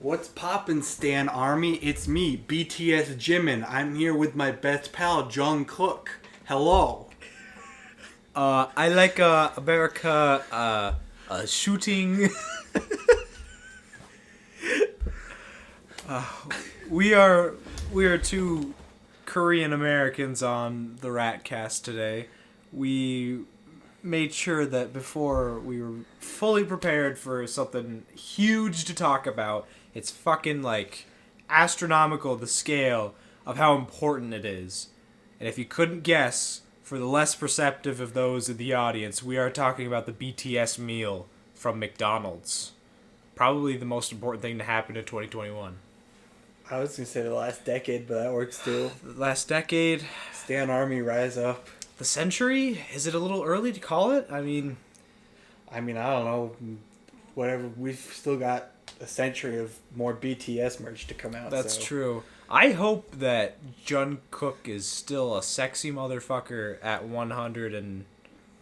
What's poppin', Stan Army? It's me, BTS Jimin. I'm here with my best pal, Jungkook. Hello. I like America shooting. uh, we are two Korean Americans on the R.A.T.cast today. We made sure that before we were fully prepared for something huge to talk about. It's fucking like astronomical, the scale of how important it is. And if you couldn't guess, for the less perceptive of those in the audience, we are talking about the BTS meal from McDonald's. Probably the most important thing to happen in 2021. I was gonna say the last decade, but that works too. The last decade. Stan Army, rise up. The century? Is it a little early to call it? I don't know. Whatever. We've still got a century of more BTS merch to come out. That's true. I hope that Jungkook is still a sexy motherfucker at 100 and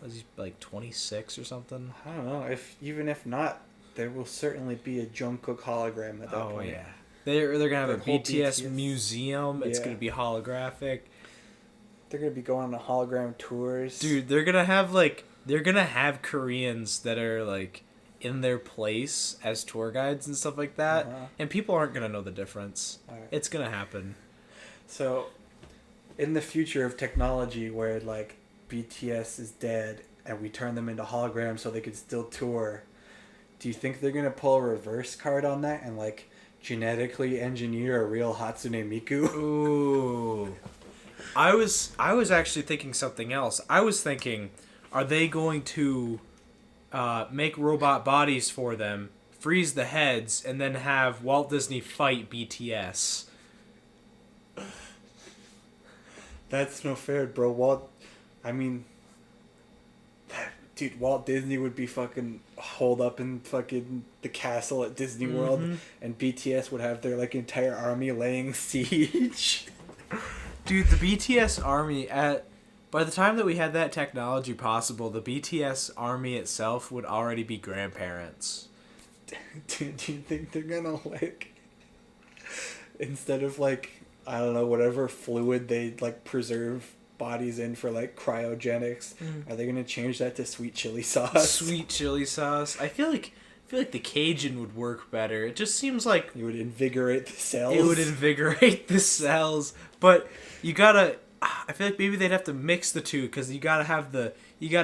was he like 26 or something? I don't know. Even if not, there will certainly be a Jungkook hologram at that point. Oh yeah. They're gonna have a BTS museum. It's Yeah. gonna be holographic. They're gonna be going on hologram tours. Dude, they're gonna have Koreans that are like in their place as tour guides and stuff like that, and people aren't gonna know the difference. Right. It's gonna happen. So, in the future of technology, where like BTS is dead and we turn them into holograms so they could still tour, do you think they're gonna pull a reverse card on that and like genetically engineer a real Hatsune Miku? Ooh. I was actually thinking something else. I was thinking, are they going to make robot bodies for them, freeze the heads, and then have Walt Disney fight BTS? That's no fair, bro. Walt Disney would be fucking holed up in fucking the castle at Disney World, and BTS would have their like entire army laying siege. Dude, the BTS army by the time that we had that technology possible, the BTS army itself would already be grandparents. Do you think they're gonna like, instead of like, I don't know, whatever fluid they like preserve bodies in for like cryogenics, are they gonna change that to sweet chili sauce? Sweet chili sauce. I feel like the Cajun would work better. It just seems like it would invigorate the cells. But you gotta. I feel like maybe they'd have to mix the two because you gotta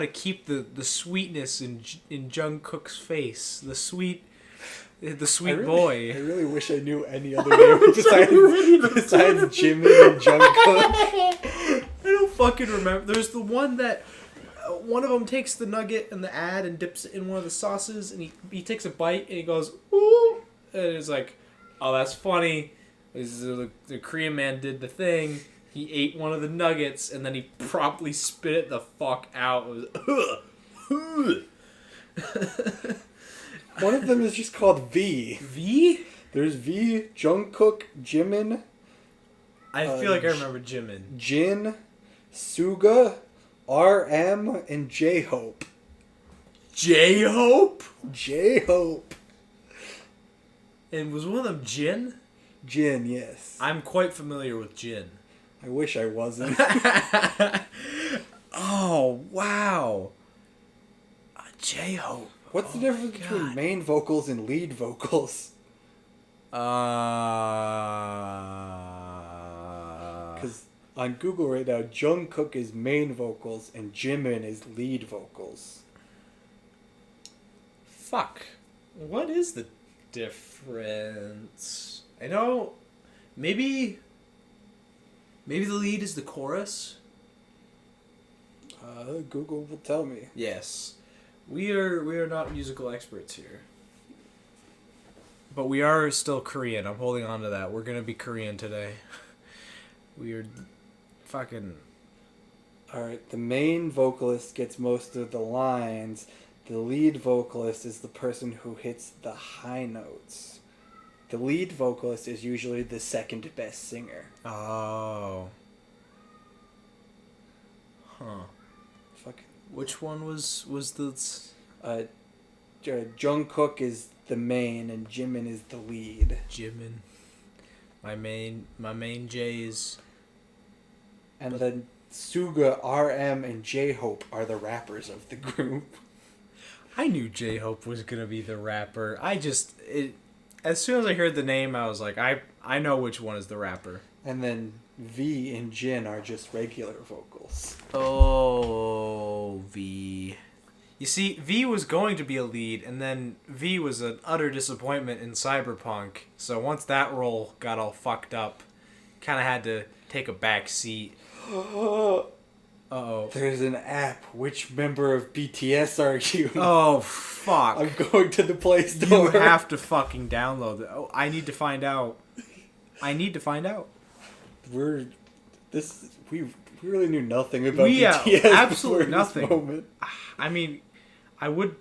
keep the sweetness in Jungkook's face. The sweet boy. I really wish I knew any other name besides Jimmy and Jungkook. I don't fucking remember. There's the one that one of them takes the nugget and the ad and dips it in one of the sauces, and he takes a bite and he goes, ooh, and it's like, oh, that's funny. The Korean man did the thing. He ate one of the nuggets and then he promptly spit it the fuck out. It was, one of them is just called V. V? There's V, Jungkook, Jimin. I feel like I remember Jimin. Jin, Suga, RM, and J-Hope. J-Hope? J-Hope. And was one of them Jin? Jin, yes. I'm quite familiar with Jin. I wish I wasn't. Oh, wow. J-Hope. What's the difference between main vocals and lead vocals? Because on Google right now, Jungkook is main vocals and Jimin is lead vocals. Fuck. What is the difference? I know maybe the lead is the chorus. Google will tell me. Yes. We are not musical experts here. But we are still Korean. I'm holding on to that. We're going to be Korean today. We are fucking... Alright, the main vocalist gets most of the lines. The lead vocalist is the person who hits the high notes. The lead vocalist is usually the second best singer. Oh. Huh. Fuck. Which one was the... Jungkook is the main and Jimin is the lead. Jimin. My main J's. And then Suga, RM, and J-Hope are the rappers of the group. I knew J-Hope was gonna be the rapper. As soon as I heard the name, I was like, I know which one is the rapper. And then V and Jin are just regular vocals. Oh, V. You see, V was going to be a lead, and then V was an utter disappointment in Cyberpunk. So once that role got all fucked up, kind of had to take a back seat. Uh-oh. There's an app. Which member of BTS are you? Oh, fuck. I'm going to the Play Store. You have to fucking download it. Oh, I need to find out. We really knew nothing about BTS. Absolutely nothing. This moment. I mean, I would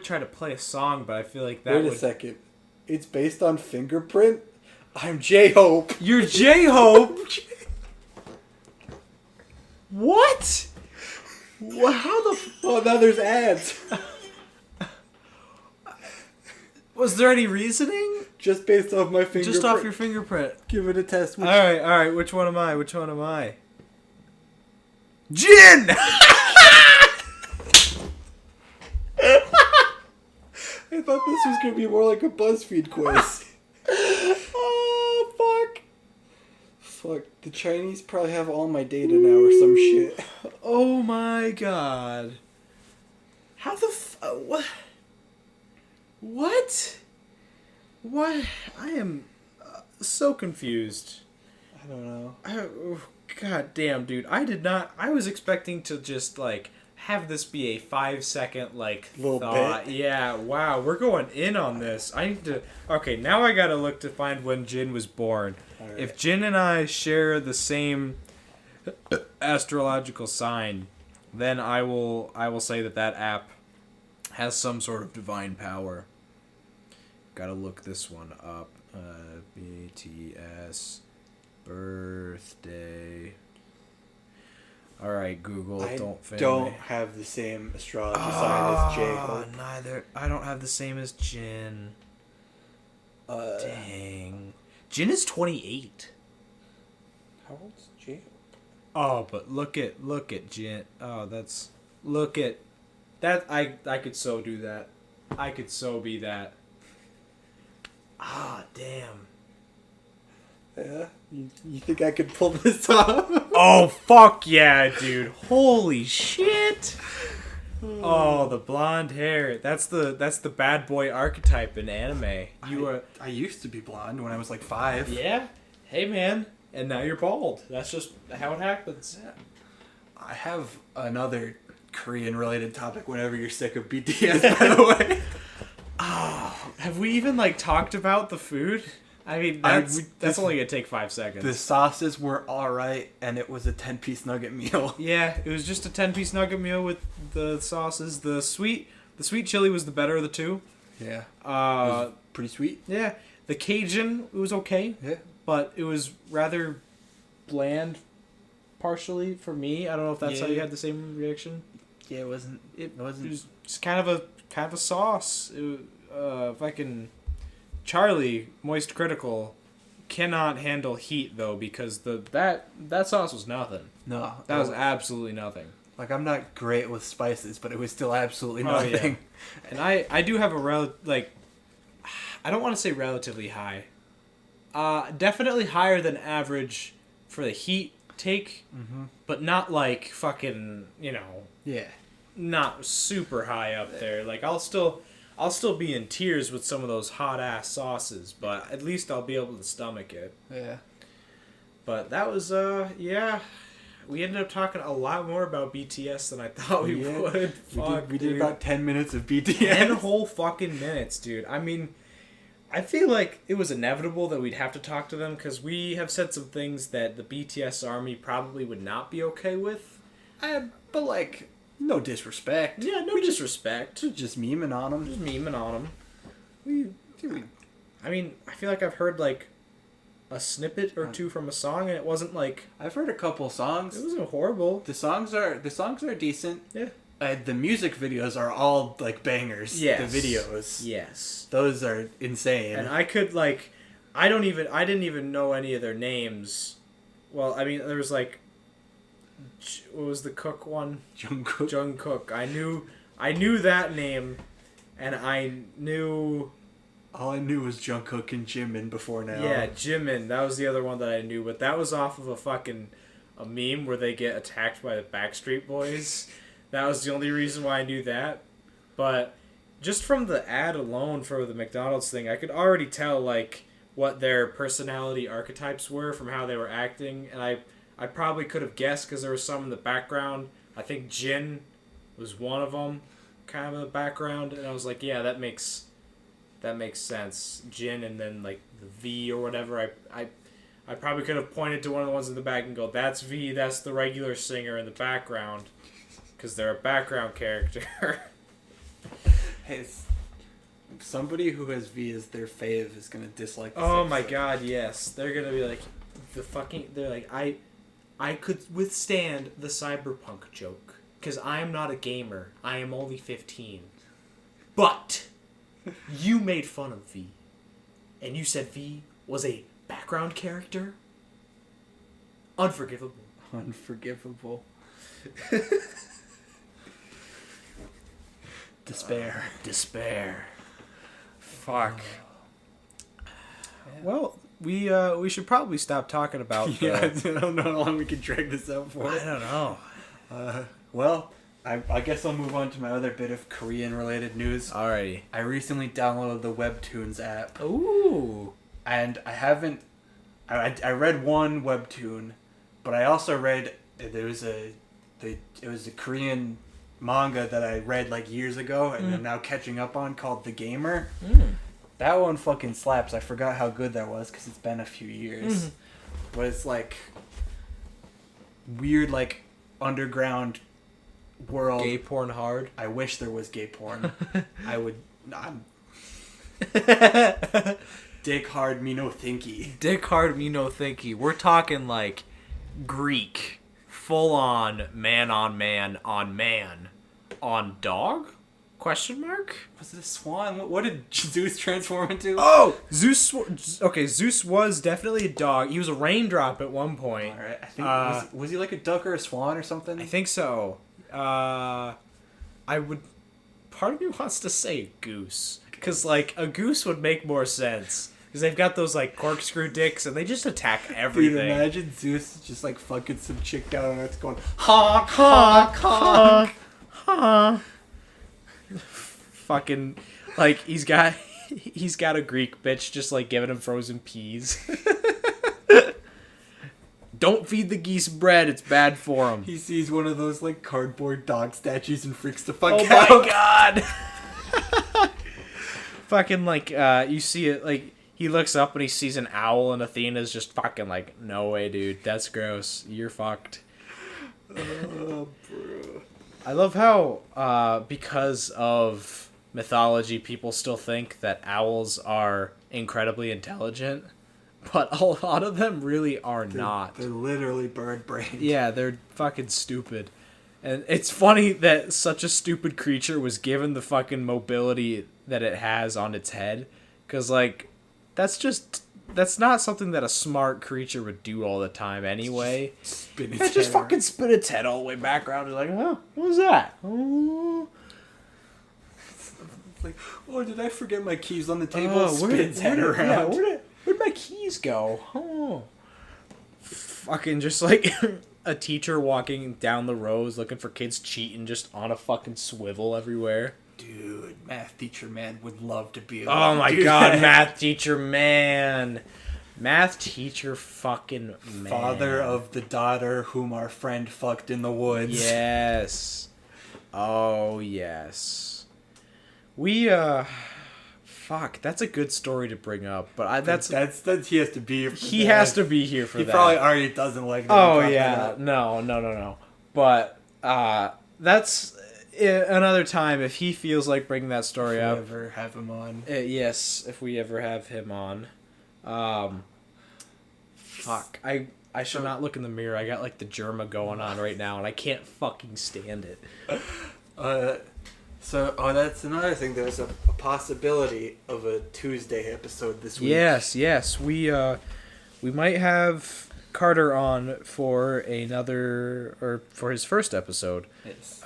try to play a song, but I feel like that Wait a second. It's based on Fingerprint? I'm J-Hope. You're J-Hope? What? How the... Oh, now there's ads. Was there any reasoning? Just based off my fingerprint. Just off your fingerprint. Give it a test. Alright. Which one am I? Jin! I thought this was going to be more like a BuzzFeed quiz. Oh, fuck. Fuck. The Chinese probably have all my data now or some shit. Oh my god. How the what? What? What? I am so confused. I don't know. God damn, dude. I was expecting to just, like, have this be a 5-second, like, little thought. bit. Yeah, wow, we're going in on this. I need to... Okay, now I gotta look to find when Jin was born. Right. If Jin and I share the same astrological sign, then I will say that app has some sort of divine power. Gotta look this one up. BTS birthday. Alright, Google, don't fail don't me. have the same astrology sign as J-Hope. Neither. I don't have the same as Jin. Dang. Jin is 28. How old's J-Hope? Oh, but look at Jin. Oh, look at that. I could so do that. I could so be that. Ah, damn. Yeah? You think I could pull this off? Oh, fuck yeah, dude. Holy shit. Oh, the blonde hair. That's the bad boy archetype in anime. I used to be blonde when I was like 5. Yeah? Hey, man. And now you're bald. That's just how it happens. Yeah. I have another Korean-related topic whenever you're sick of BTS, by the way. Oh, have we even, like, talked about the food? I mean, that's only going to take 5 seconds. The sauces were alright, and it was a 10-piece nugget meal. Yeah, it was just a 10-piece nugget meal with the sauces. The sweet chili was the better of the two. Yeah. It was Uh, pretty sweet. yeah. The Cajun, it was okay. Yeah. But it was rather bland, partially, for me. I don't know if that's how you had the same reaction. Yeah, it wasn't. It was just kind of a sauce. It, fucking Charlie, Moist Critical, cannot handle heat though, because that sauce was nothing. No, That was absolutely nothing. like, I'm not great with spices, but it was still absolutely nothing. Yeah. And I do have I don't want to say relatively high. Definitely higher than average for the heat take, but not like fucking, Yeah. not super high up there. Like, I'll still be in tears with some of those hot ass sauces, but at least I'll be able to stomach it. Yeah. But that was yeah. We ended up talking a lot more about BTS than I thought we would. We did about 10 minutes of BTS. 10 whole fucking minutes, dude. I mean, I feel like it was inevitable that we'd have to talk to them, because we have said some things that the BTS army probably would not be okay with. But, like, no disrespect. Yeah, no disrespect. Just memeing on them. Just memeing on them. I mean, I feel like I've heard, like, a snippet or two from a song, and it wasn't, like... I've heard a couple songs. It wasn't horrible. The songs are decent. Yeah. the music videos are all like bangers. Yes. The videos. Yes. Those are insane. And I could like, I didn't even know any of their names. Well, I mean, there was like, what was the Cook one? Jungkook. Jungkook. I knew that name, and I knew. All I knew was Jungkook and Jimin before now. Yeah, Jimin. That was the other one that I knew, but that was off of a meme where they get attacked by the Backstreet Boys. That was the only reason why I knew that. But just from the ad alone for the McDonald's thing, I could already tell like what their personality archetypes were from how they were acting, and I probably could have guessed because there was some in the background. I think Jin was one of them, kind of in the background, and I was like, yeah, that makes sense. Jin, and then like the V or whatever. I probably could have pointed to one of the ones in the back and go, that's V, that's the regular singer in the background, because they're a background character. Hey, somebody who has V as their fave is gonna dislike. Oh my god, yes, they're gonna be like they're like I could withstand the cyberpunk joke because I am not a gamer. I am only 15, but you made fun of V, and you said V was a background character. Unforgivable. Unforgivable. Despair. Fuck. Well, we should probably stop talking about. Yeah, I don't know how long we can drag this out for. I don't know. Well, I guess I'll move on to my other bit of Korean-related news. Alrighty. I recently downloaded the Webtoons app. Ooh. And I haven't... I read one Webtoon, but I also read... It was a Korean manga that I read like years ago and I'm now catching up on called The Gamer. That one fucking slaps. I forgot how good that was because it's been a few years. But it's like... weird, like, underground world. Gay porn hard. I wish there was gay porn. I would. Dick hard me no thinky. Dick hard me no thinky. We're talking like Greek, full on man on man on man on dog? Question mark? Was it a swan? What did Zeus transform into? Oh, Zeus. Okay, Zeus was definitely a dog. He was a raindrop at one point. All right. I think was he like a duck or a swan or something? I think so. I would. Part of me wants to say goose, because like a goose would make more sense, because they've got those like corkscrew dicks and they just attack everything. Dude, imagine Zeus just like fucking some chick down on Earth going honk honk honk honk. Fucking like he's got a Greek bitch just like giving him frozen peas. Don't feed the geese bread, it's bad for them. He sees one of those like cardboard dog statues and freaks the fuck out. Oh my god. Fucking like you see it, like he looks up and he sees an owl and Athena's just fucking like, no way dude, that's gross, you're fucked. Oh, bro. I love how because of mythology people still think that owls are incredibly intelligent, but a lot of them really are not. They're literally bird brained. Yeah, they're fucking stupid. And it's funny that such a stupid creature was given the fucking mobility that it has on its head. Because, like, that's not something that a smart creature would do all the time anyway. Spin its It just head fucking spin its head all the way back around. It's like, oh, what was that? Oh. It's like, oh, did I forget my keys on the table? Where did Spins head around. Yeah, where'd my keys go? Oh. Fucking just like a teacher walking down the rows looking for kids cheating just on a fucking swivel everywhere. Dude, math teacher man would love to be able Oh to my do god, that. math teacher man. Math teacher fucking man. Father of the daughter whom our friend fucked in the woods. Yes. Oh, yes. We, fuck, that's a good story to bring up, but that's he has to be here for he that. has to be here for he that. probably already doesn't like that. Oh, yeah. No. But, that's another time if he feels like bringing that story If we up. ever have him on. Yes, if we ever have him on. Fuck. I should not look in the mirror. I got like the germa going on right now and I can't fucking stand it. That's another thing. There's a possibility of a Tuesday episode this week. Yes. We might have Carter on for for his first episode. Yes.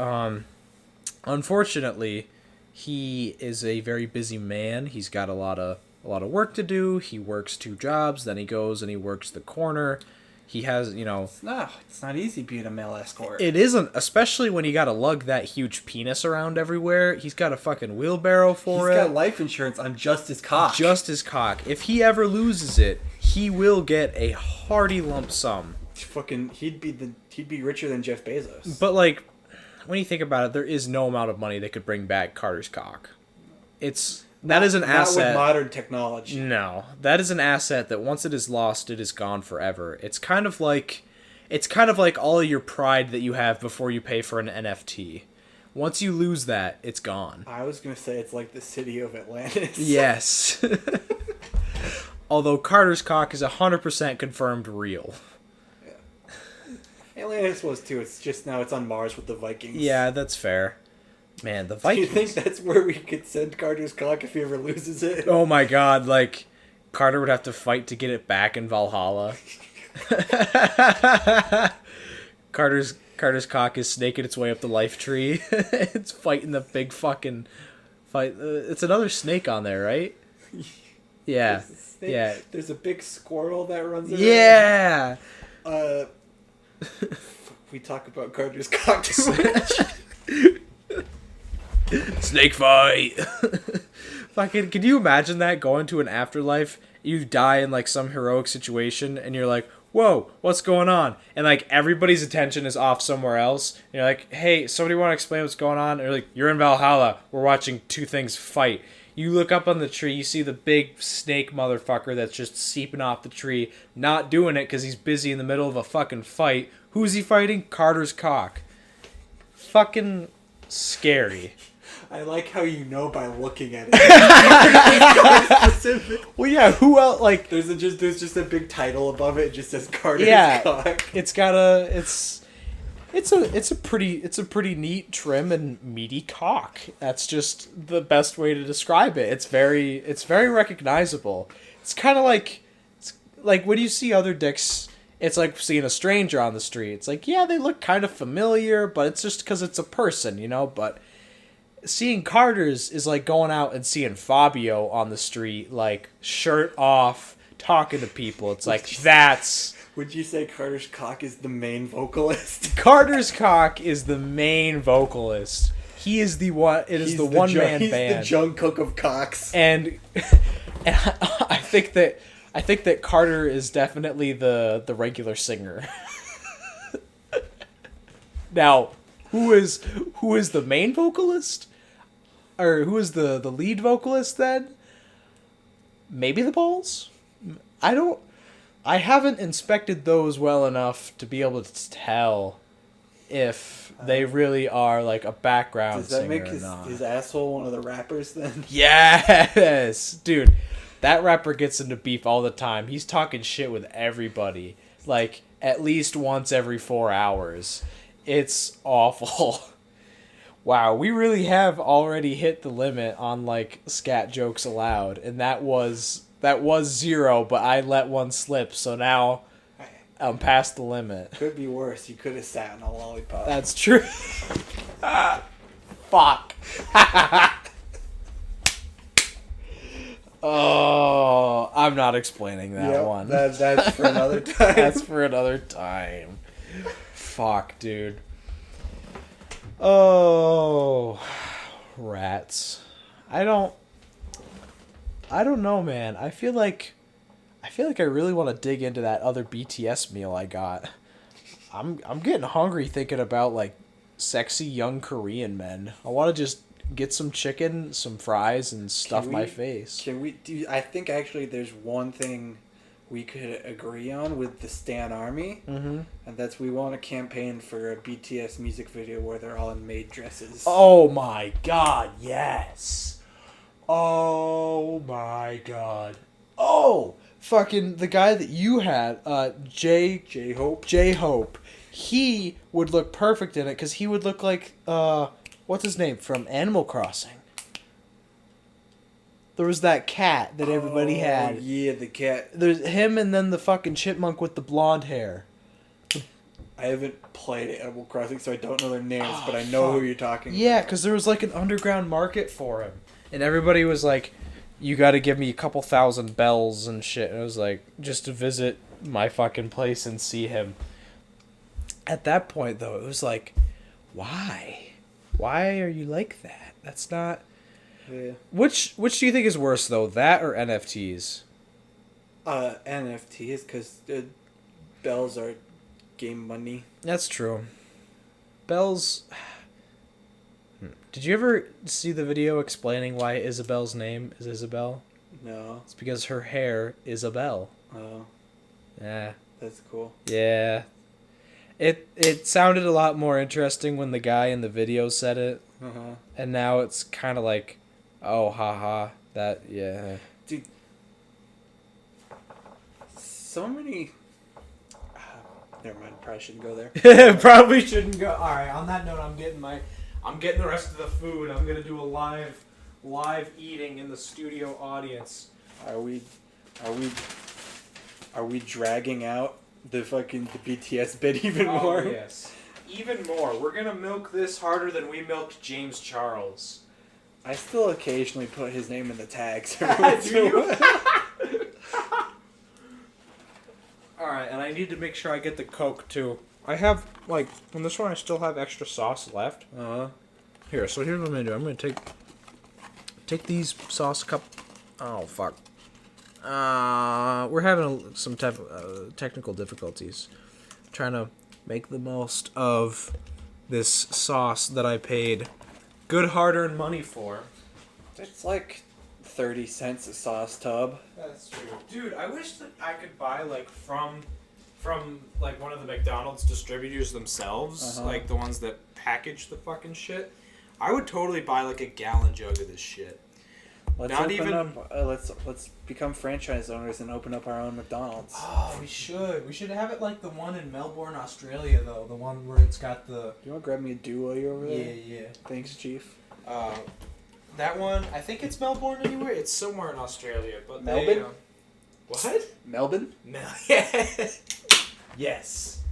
Unfortunately, he is a very busy man. He's got a lot of work to do. He works 2 jobs, then he goes and he works the corner. He has, It's not easy being a male escort. It isn't, especially when you gotta lug that huge penis around everywhere. He's got a fucking wheelbarrow for it. He's got life insurance on just his cock. Just his cock. If he ever loses it, he will get a hearty lump sum. He'd be richer than Jeff Bezos. But like, when you think about it, there is no amount of money that could bring back Carter's cock. That is an asset. Not with modern technology. No, that is an asset that once it is lost, it is gone forever. It's kind of like all of your pride that you have before you pay for an NFT. Once you lose that, it's gone. I was gonna say it's like the city of Atlantis. Yes. Although Carter's cock is 100% confirmed real. Yeah. Atlantis was too. It's just now it's on Mars with the Vikings. Yeah, that's fair. Man, the Vikings. Do you think that's where we could send Carter's cock if he ever loses it? Oh my god, like, Carter would have to fight to get it back in Valhalla. Carter's cock is snaking its way up the life tree. It's fighting the big fucking fight. It's another snake on there, right? Yeah. Yeah. There's a big squirrel that runs around. Yeah. We talk about Carter's cock too much. Snake fight. Fucking, can you imagine that, going to an afterlife? You die in like some heroic situation and you're like, whoa, what's going on? And like everybody's attention is off somewhere else. And you're like, hey, somebody want to explain what's going on? And you're like, you're in Valhalla. We're watching 2 things fight. You look up on the tree, you see the big snake motherfucker that's just seeping off the tree, not doing it because he's busy in the middle of a fucking fight. Who's he fighting? Carter's cock. Fucking scary. I like how you know by looking at it. Well, yeah. Who else? Like, there's just a big title above it. It just says Carter's cock. It's got a it's a pretty neat, trim, and meaty cock. That's just the best way to describe it. It's very recognizable. It's kind of like when you see other dicks. It's like seeing a stranger on the street. It's like, yeah, they look kind of familiar, but it's just because it's a person, you know. But seeing Carter's is like going out and seeing Fabio on the street, like shirt off, talking to people. It's like, that's... Would you say Carter's cock is the main vocalist? Carter's cock is the main vocalist. He is the one. It is the one-man band. He's the Jungkook of cocks. And I think that Carter is definitely the regular singer. Now, who is the main vocalist? Or who is the lead vocalist then? Maybe the balls? I haven't inspected those well enough to be able to tell if they really are like a background singer. Does that make his asshole one of the rappers then? Yes! Dude, that rapper gets into beef all the time. He's talking shit with everybody. Like, at least once every 4 hours. It's awful. Wow, we really have already hit the limit on, like, scat jokes allowed. And that was 0, but I let one slip, so now I'm past the limit. Could be worse. You could have sat on a lollipop. That's true. Fuck. Oh, I'm not explaining that one. That's for another time. That's for another time. Fuck, dude. Oh, rats. I don't know, man. I feel like I really want to dig into that other BTS meal I got. I'm getting hungry thinking about like sexy young Korean men. I want to just get some chicken, some fries, and stuff my face. Can we do? I think actually there's one thing we could agree on with the Stan Army, and that's we want a campaign for a BTS music video where they're all in maid dresses. Oh my god, yes. Oh my god. Oh, fucking the guy that you had, J-Hope. He would look perfect in it because he would look like what's his name from Animal Crossing? There was that cat that everybody had. Yeah, the cat. There's him and then the fucking chipmunk with the blonde hair. I haven't played Animal Crossing, so I don't know their names, but I know who you're talking Yeah, about. because there was like an underground market for him. And everybody was like, you got to give me a couple thousand bells and shit. And I was like, just to visit my fucking place and see him. At that point, though, it was like, why? Why are you like that? That's not... Yeah. Which do you think is worse, though, that or NFTs? NFTs, because bells are game money. That's true. Bells... Did you ever see the video explaining why Isabel's name is Isabel? No. It's because her hair is a bell. Oh. Yeah. That's cool. Yeah. It sounded a lot more interesting when the guy in the video said it. Uh-huh. And now it's kind of like, oh, haha, that, yeah. Dude. So many... never mind, probably shouldn't go there. Probably shouldn't go. Alright, on that note, I'm getting the rest of the food. I'm gonna do a live eating in the studio audience. Are we dragging out the BTS bit even more? Oh, yes. Even more. We're gonna milk this harder than we milked James Charles. I still occasionally put his name in the tags. Do you? Alright, and I need to make sure I get the Coke, too. I have, like, on this one I still have extra sauce left. Uh-huh. Here, so here's what I'm gonna do. I'm gonna take these sauce cup... Oh, fuck. We're having some type of technical difficulties. Trying to make the most of this sauce that I paid good hard-earned money for. It's like 30 cents a sauce tub. That's true. Dude, I wish that I could buy, like, from like, one of the McDonald's distributors themselves. Uh-huh. Like, the ones that package the fucking shit. I would totally buy, like, a gallon jug of this shit. Let's become franchise owners and open up our own McDonald's. Oh, we should. We should have it like the one in Melbourne, Australia, though. The one where it's got the... Do you want to grab me a duo over there? Yeah. Thanks, Chief. That one, I think it's Melbourne anywhere. It's somewhere in Australia, but Melbourne? What? Melbourne? Yes.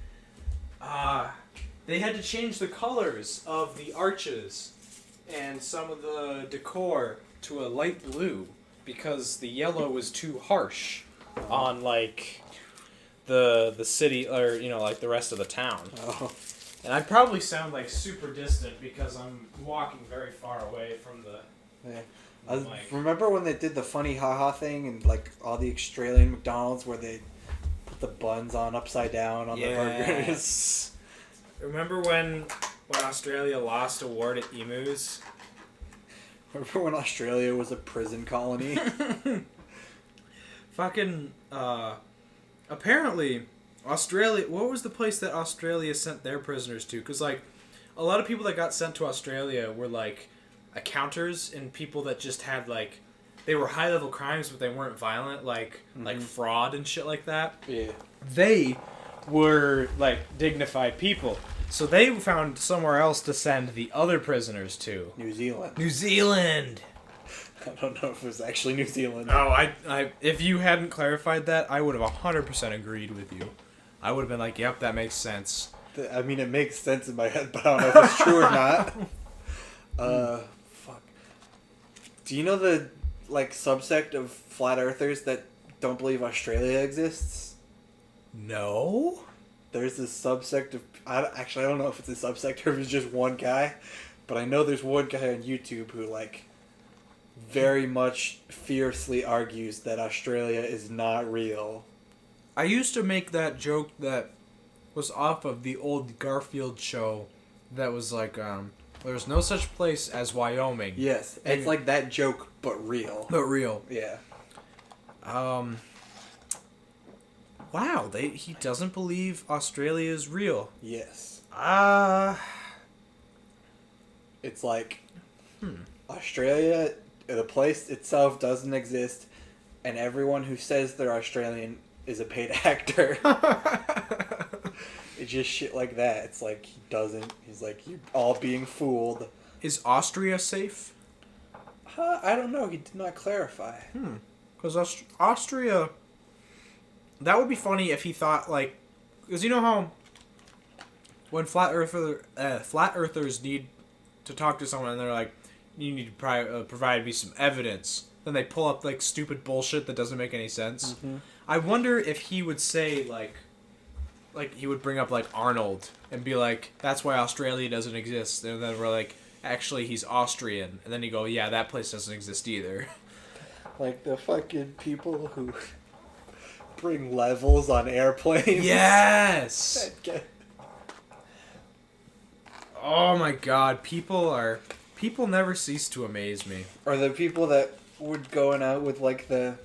They had to change the colors of the arches and some of the decor to a light blue because the yellow was too harsh on, like, the city, or, you know, like, the rest of the town. Oh. And I'd probably sound, like, super distant because I'm walking very far away from the... Yeah. Remember when they did the funny haha thing and, like, all the Australian McDonald's where they put the buns on upside down on the burgers? Remember when Australia lost a war to emus? Remember when Australia was a prison colony? Fucking, apparently, Australia... What was the place that Australia sent their prisoners to? Because, like, a lot of people that got sent to Australia were, like, accounters and people that just had, like... They were high-level crimes, but they weren't violent, like fraud and shit like that. Yeah. They were, like, dignified people. So they found somewhere else to send the other prisoners to. New Zealand. New Zealand! I don't know if it was actually New Zealand. Oh, I if you hadn't clarified that, I would have 100% agreed with you. I would have been like, yep, that makes sense. I mean, it makes sense in my head, but I don't know if it's true or not. Fuck. Do you know the, like, subsect of flat earthers that don't believe Australia exists? No? There's this subsect of... I don't know if it's a subsect or if it's just one guy, but I know there's one guy on YouTube who, like, very much fiercely argues that Australia is not real. I used to make that joke that was off of the old Garfield show that was like, there's no such place as Wyoming. Yes, it's like that joke, but real. But real. Yeah. Wow, he doesn't believe Australia is real. Yes. It's like Australia, the place itself doesn't exist, and everyone who says they're Australian is a paid actor. It's just shit like that. It's like he's like, you're all being fooled. Is Austria safe? I don't know. He did not clarify. Because Austria... That would be funny if he thought, like... Because you know how... When flat earthers need to talk to someone and they're like, you need to provide me some evidence. Then they pull up, like, stupid bullshit that doesn't make any sense. Mm-hmm. I wonder if he would say, like, he would bring up, like, Arnold and be like, that's why Australia doesn't exist. And then we're like, actually, he's Austrian. And then you go, yeah, that place doesn't exist either. Like the fucking people who bring levels on airplanes. Yes! Oh my god, people never cease to amaze me. Or the people that would going out with, like, the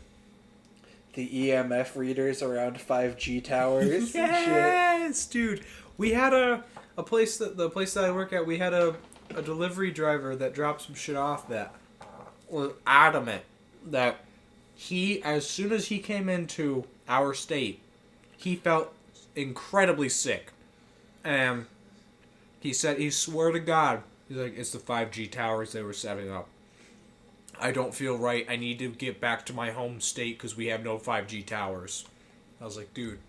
EMF readers around 5G towers. Yes, dude. We had the place that I work at, we had a delivery driver that dropped some shit off that was adamant that as soon as he came into our state, he felt incredibly sick. And he said, he swore to God, he's like, it's the 5G towers they were setting up. I don't feel right. I need to get back to my home state because we have no 5G towers. I was like, dude,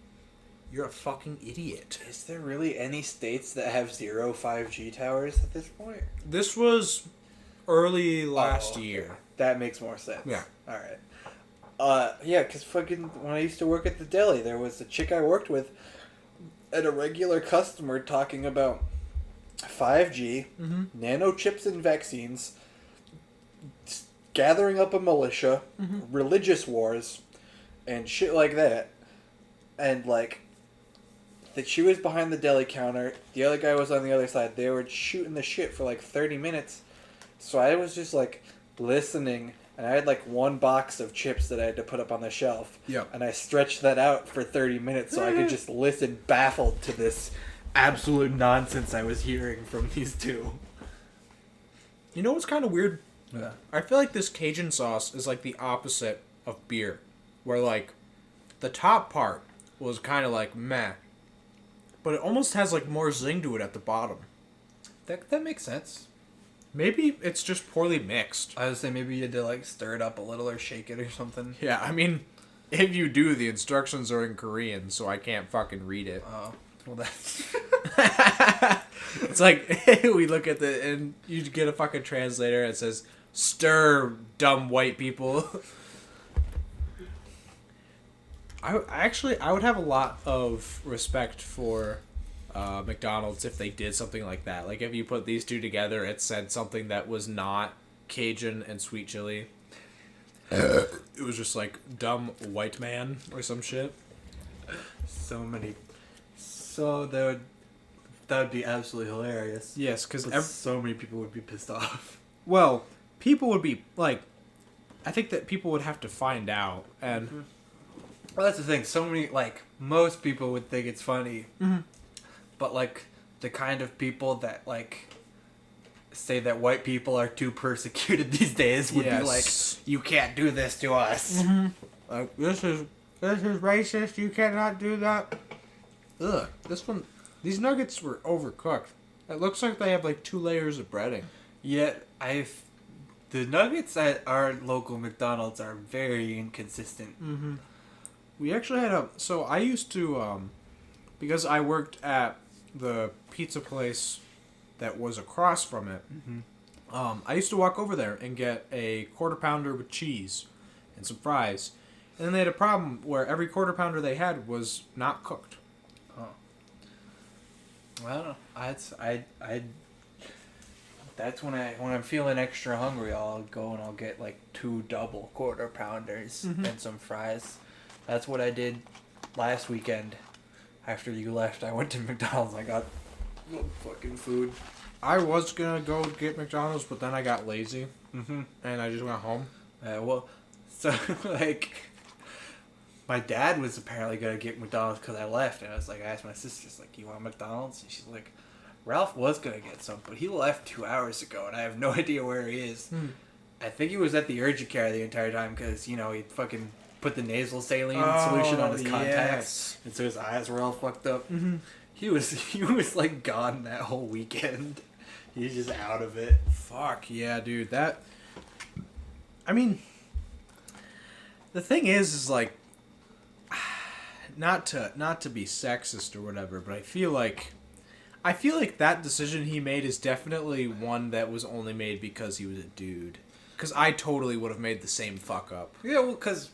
you're a fucking idiot. Is there really any states that have 0 5G towers at this point? This was early last year. That makes more sense. Yeah. Alright. Yeah, because fucking when I used to work at the deli, there was a chick I worked with and a regular customer talking about 5G, nanochips and vaccines, gathering up a militia, religious wars, and shit like that. And, like, that she was behind the deli counter, the other guy was on the other side. They were shooting the shit for, like, 30 minutes. So I was just, like, listening, and I had, like, one box of chips that I had to put up on the shelf. Yeah. And I stretched that out for 30 minutes so I could just listen baffled to this absolute nonsense I was hearing from these two. You know what's kind of weird? Yeah. I feel like this Cajun sauce is like the opposite of beer. Where, like, the top part was kind of like meh. But it almost has, like, more zing to it at the bottom. That makes sense. Maybe it's just poorly mixed. I would say maybe you had to, like, stir it up a little or shake it or something. Yeah, I mean, if you do, the instructions are in Korean, so I can't fucking read it. Oh. Well, that's... It's like, we look at and you get a fucking translator and it says, stir, dumb white people. I would have a lot of respect for McDonald's if they did something like that. Like, if you put these two together, it said something that was not Cajun and sweet chili. It was just like, dumb white man or some shit. So that would be absolutely hilarious. Yes, because so many people would be pissed off. Well, people would be, like... I think that people would have to find out, and... Mm-hmm. Well, that's the thing. So many, like, most people would think it's funny. Mm-hmm. But, like, the kind of people that, like, say that white people are too persecuted these days would be like, you can't do this to us. Mm-hmm. Like, this is racist, you cannot do that. Ugh, these nuggets were overcooked. It looks like they have, like, 2 layers of breading. Yeah, the nuggets at our local McDonald's are very inconsistent. Mm-hmm. We actually had so I used to, because I worked at the pizza place that was across from it, I used to walk over there and get a quarter pounder with cheese and some fries. And then they had a problem where every quarter pounder they had was not cooked. Oh. Well, that's when I'm feeling extra hungry, I'll go and I'll get, like, 2 double quarter pounders and some fries. That's what I did last weekend. After you left, I went to McDonald's. I got fucking food. I was gonna go get McDonald's, but then I got lazy. And I just went home. So, like, my dad was apparently gonna get McDonald's because I left. And I was like, I asked my sister, like, you want McDonald's? And she's like, Ralph was gonna get some, but he left 2 hours ago, and I have no idea where he is. I think he was at the urgent care the entire time because, you know, he fucking put the nasal saline solution on his contacts, and so his eyes were all fucked up. He was like gone that whole weekend. He's just out of it. Fuck yeah, dude. That. I mean, the thing is like, not to be sexist or whatever, but I feel like that decision he made is definitely one that was only made because he was a dude. Because I totally would have made the same fuck up. Yeah, well, because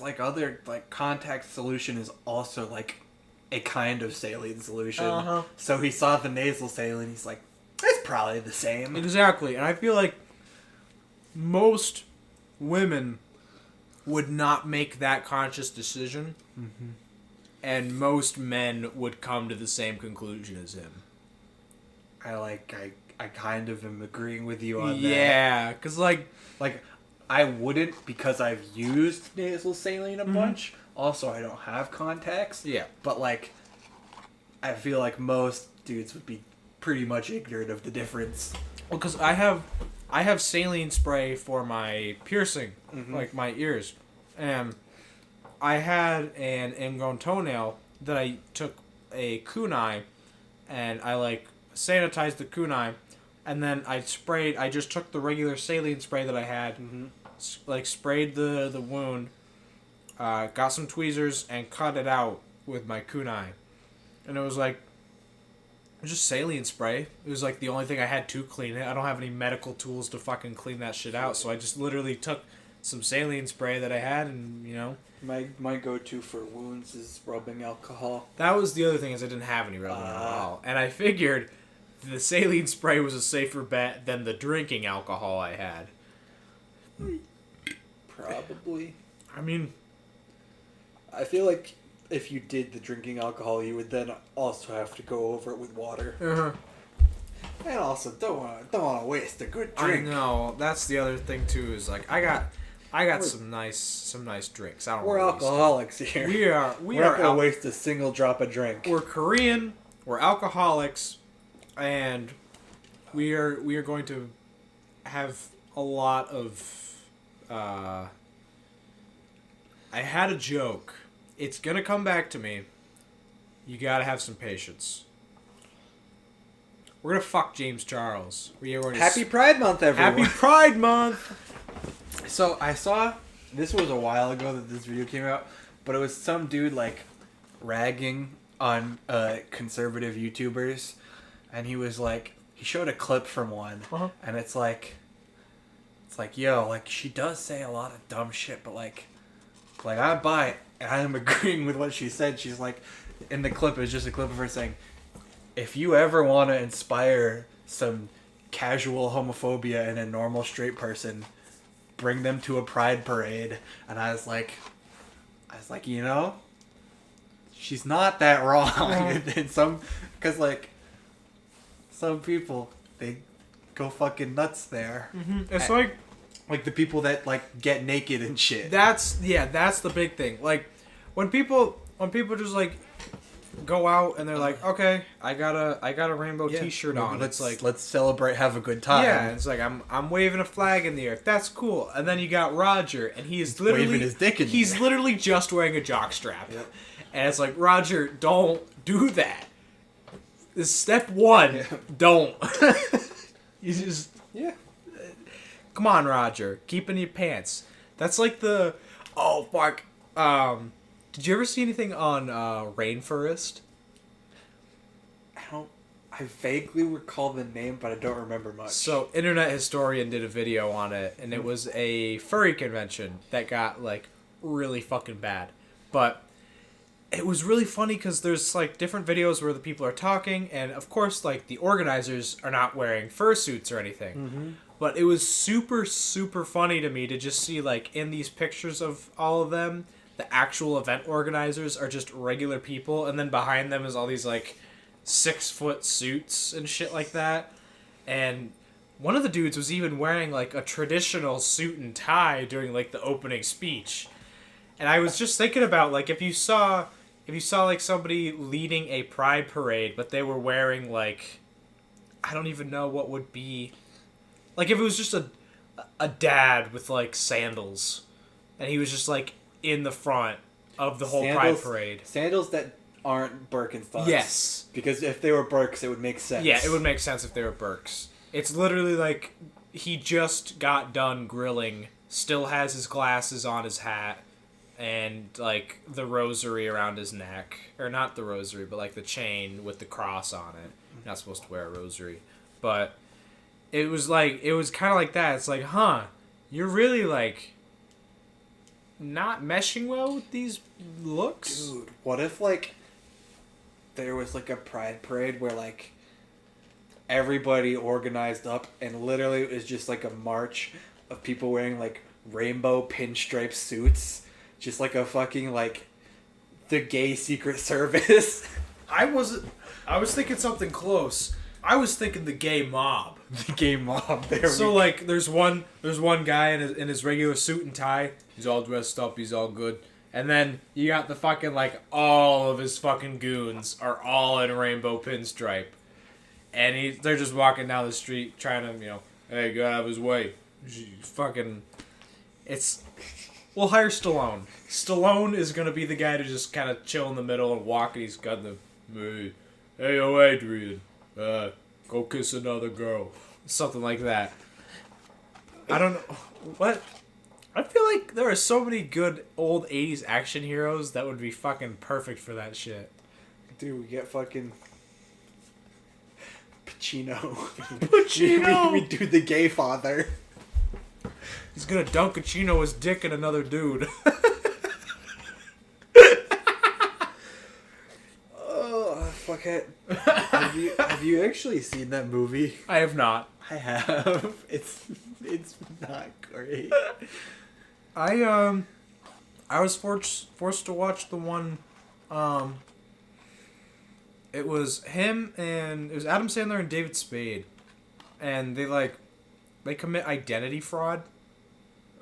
like other like contact solution is also like a kind of saline solution. Uh-huh. So he saw the nasal saline. He's like, it's probably the same. Exactly, and I feel like most women would not make that conscious decision, and most men would come to the same conclusion as him. I kind of am agreeing with you on that. Yeah, because like I wouldn't because I've used nasal saline a bunch. Also, I don't have contacts. Yeah. But like, I feel like most dudes would be pretty much ignorant of the difference. Well, because I have saline spray for my piercing, like my ears, and I had an ingrown toenail that I took a kunai, and I like sanitized the kunai, and then I just took the regular saline spray that I had, like sprayed the wound, got some tweezers and cut it out with my kunai, and it was just saline spray. It was like the only thing I had to clean it. I don't have any medical tools to fucking clean that shit out, so I just literally took some saline spray that I had, and My go-to for wounds is rubbing alcohol. that was the other thing, is I didn't have any rubbing alcohol, and I figured the saline spray was a safer bet than the drinking alcohol I had. Probably. I mean, I feel like if you did the drinking alcohol, you would then also have to go over it with water. And also don't want to waste a good drink. I know, that's the other thing too, is like I got some nice drinks. I don't. We're wanna waste alcoholics here. We're not gonna waste a single drop of drink. We're Korean. We're alcoholics, and we are going to have a lot of. I had a joke. It's gonna come back to me. You gotta have some patience. We're gonna fuck James Charles. We are going to Happy Pride Month, everyone. Happy Pride Month. So I saw, this was a while ago that this video came out, but it was some dude like ragging on conservative YouTubers, and he was like, he showed a clip from one, and it's like, yo, like she does say a lot of dumb shit, but like I buy it, and I'm agreeing with what she said. She's like, in the clip, it was just a clip of her saying, if you ever want to inspire some casual homophobia in a normal straight person, bring them to a pride parade. And I was like, she's not that wrong. And because like some people, they go fucking nuts there. It's like the people that like get naked and shit. That's the big thing. Like when people just like go out and they're like, okay, I got a rainbow T-shirt on. It's like, let's celebrate, have a good time. Yeah, it's like I'm waving a flag in the air. That's cool. And then you got Roger, and he's literally waving his dick in the he's air. literally just wearing a jockstrap. Yep. And it's like, Roger, don't do that. This is step one. Don't. You just come on, Roger. Keep in your pants. That's like the fuck. Did you ever see anything on Rainforest? I vaguely recall the name, but I don't remember much. So, Internet Historian did a video on it, and it was a furry convention that got, like, really fucking bad. But it was really funny because there's, like, different videos where the people are talking, and, of course, like, the organizers are not wearing fursuits or anything. But it was super, super funny to me to just see, like, in these pictures of all of them, the actual event organizers are just regular people, and then behind them is all these, like, 6-foot suits and shit like that. And one of the dudes was even wearing like a traditional suit and tie during like the opening speech. And I was just thinking about like if you saw like somebody leading a pride parade, but they were wearing like, I don't even know what would be, like if it was just a dad with like sandals, and he was just like in the front of the whole pride parade. Sandals that aren't Birkenstocks. Yes. Because if they were Birks, it would make sense. Yeah, it would make sense if they were Birks. It's literally like he just got done grilling, still has his glasses on his hat, and like the rosary around his neck. Or not the rosary, but like the chain with the cross on it. You're not supposed to wear a rosary. But it was kind of like that. It's like, huh, you're really like not meshing well with these looks? Dude, what if like there was like a pride parade where like everybody organized up and literally it was just like a march of people wearing like rainbow pinstripe suits, just like a fucking like the gay secret service. I was thinking something close. I was thinking the gay mob. The gay mob. There So like there's one guy in his regular suit and tie. He's all dressed up, he's all good. And then you got the fucking like all of his fucking goons are all in rainbow pinstripe. And they're just walking down the street trying to, hey, get out of his way. Fucking we'll hire Stallone. Stallone is gonna be the guy to just kind of chill in the middle and walk, and he's got the, hey, yo, Adrian, go kiss another girl. Something like that. I don't know. What? I feel like there are so many good old 80s action heroes that would be fucking perfect for that shit. Dude, we get fucking Pacino. Pacino! we do the gay father. He's gonna dunk Pacino's dick in another dude. Oh, fuck it. Have you actually seen that movie? I have not. I have. It's not great. I was forced to watch the one. It was him and it was Adam Sandler and David Spade, and they commit identity fraud,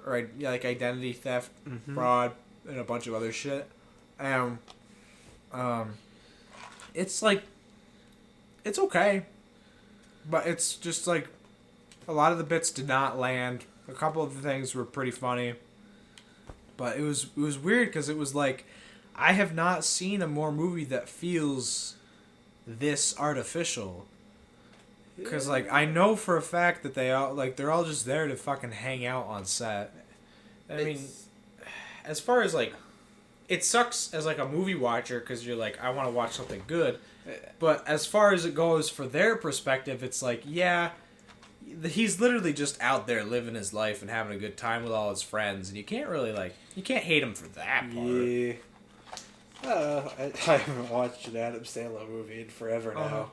or like identity theft, fraud, and a bunch of other shit. And it's like it's okay, but it's just like a lot of the bits did not land. A couple of the things were pretty funny. But it was weird because it was like, I have not seen a more movie that feels this artificial. Because like I know for a fact that they're all just there to fucking hang out on set. I mean, as far as like, it sucks as like a movie watcher because you're like, I want to watch something good. But as far as it goes for their perspective, it's like, yeah, he's literally just out there living his life and having a good time with all his friends, and you can't really you can't hate him for that part. Yeah. I haven't watched an Adam Sandler movie in forever now.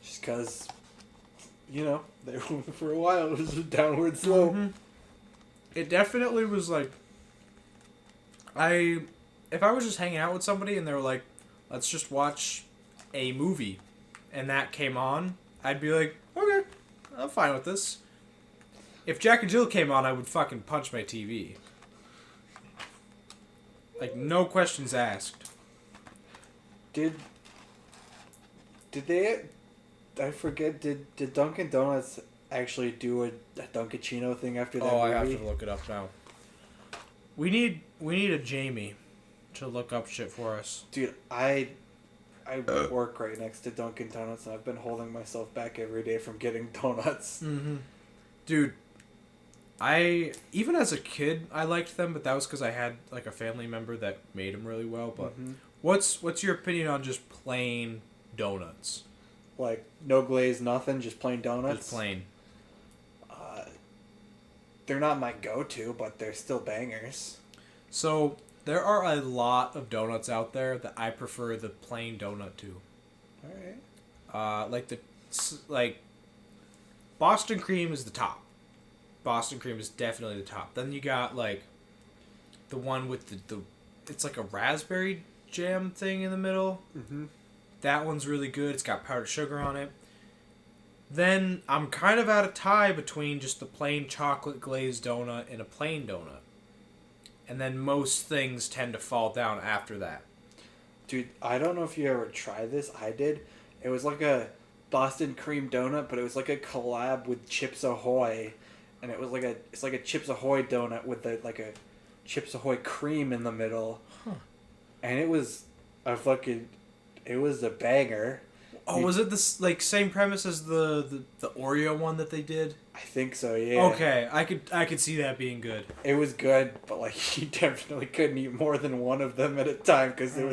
Just because, for a while it was a downward slope. Mm-hmm. It definitely was like, if I was just hanging out with somebody and they were like, let's just watch a movie, and that came on, I'd be like, okay, I'm fine with this. If Jack and Jill came on, I would fucking punch my TV. Like, no questions asked. Did they... I forget, did Dunkin' Donuts actually do a Dunkachino thing after that movie? I have to look it up now. We need a Jamie to look up shit for us. Dude, I work right next to Dunkin' Donuts, and I've been holding myself back every day from getting donuts. Mm-hmm. Dude, even as a kid, I liked them, but that was because I had like a family member that made them really well. But what's your opinion on just plain donuts? Like, no glaze, nothing, just plain donuts? Just plain. They're not my go-to, but they're still bangers. So, there are a lot of donuts out there that I prefer the plain donut to. Alright. Boston cream is the top. Boston cream is definitely the top. Then you got, like, the one with the it's like a raspberry jam thing in the middle. Mm-hmm. That one's really good. It's got powdered sugar on it. Then I'm kind of at a tie between just the plain chocolate glazed donut and a plain donut. And then most things tend to fall down after that. Dude, I don't know if you ever tried this. I did. It was like a Boston cream donut, but it was like a collab with Chips Ahoy. And it was like it's like a Chips Ahoy donut with like a Chips Ahoy cream in the middle. Huh. And it was a fucking It was a banger. Oh, was it this like same premise as the Oreo one that they did? I think so, yeah. Okay, I could see that being good. It was good, but like you definitely couldn't eat more than one of them at a time because it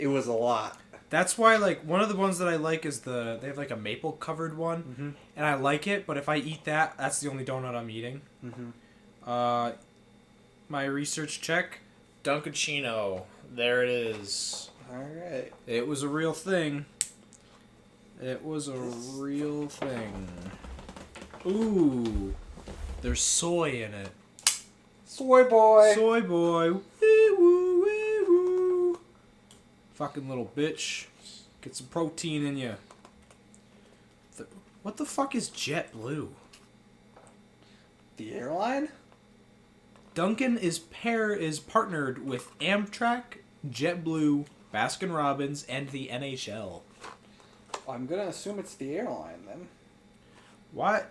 was a lot. That's why like one of the ones that I like is they have like a maple covered one, and I like it. But if I eat that, that's the only donut I'm eating. My research check, Dunkaccino. There it is. All right. It was a real thing. It was a real thing. Ooh, there's soy in it. Soy boy. Soy boy. Wee woo, wee woo. Fucking little bitch. Get some protein in you. What the fuck is JetBlue? The airline? Dunkin' is partnered with Amtrak, JetBlue, Baskin-Robbins, and the NHL. I'm gonna assume it's the airline then. Why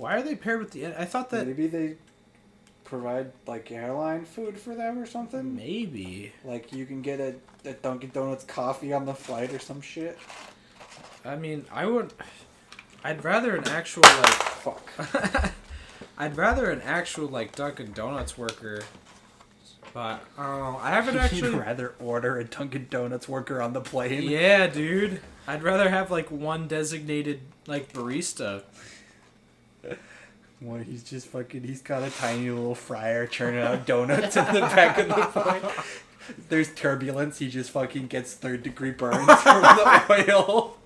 are they paired with the... I thought that... Maybe they provide, like, airline food for them or something? Maybe. Like, you can get a Dunkin' Donuts coffee on the flight or some shit? I mean, I'd rather an actual, like... Fuck. I'd rather an actual, like, Dunkin' Donuts worker... But, I haven't actually... You'd rather order a Dunkin' Donuts worker on the plane? Yeah, dude. I'd rather have, like, one designated, like, barista. Well, he's got a tiny little fryer churning out donuts in the back of the plane. There's turbulence, he just fucking gets 3rd-degree burns from the oil.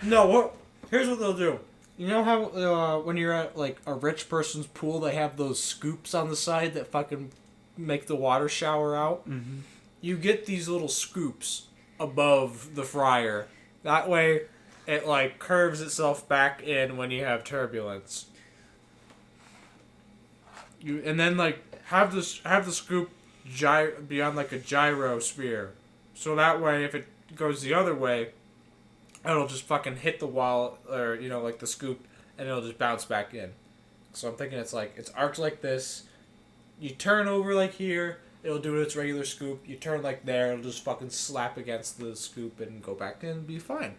No, here's what they'll do. You know how, when you're at, like, a rich person's pool, they have those scoops on the side that fucking... make the water shower out. You get these little scoops above the fryer. That way, it like curves itself back in when you have turbulence. And then like have the scoop be on like a gyro sphere, so that way if it goes the other way, it'll just fucking hit the wall or like the scoop, and it'll just bounce back in. So I'm thinking it's arced like this. You turn over like here, it'll do its regular scoop. You turn like there, it'll just fucking slap against the scoop and go back in and be fine.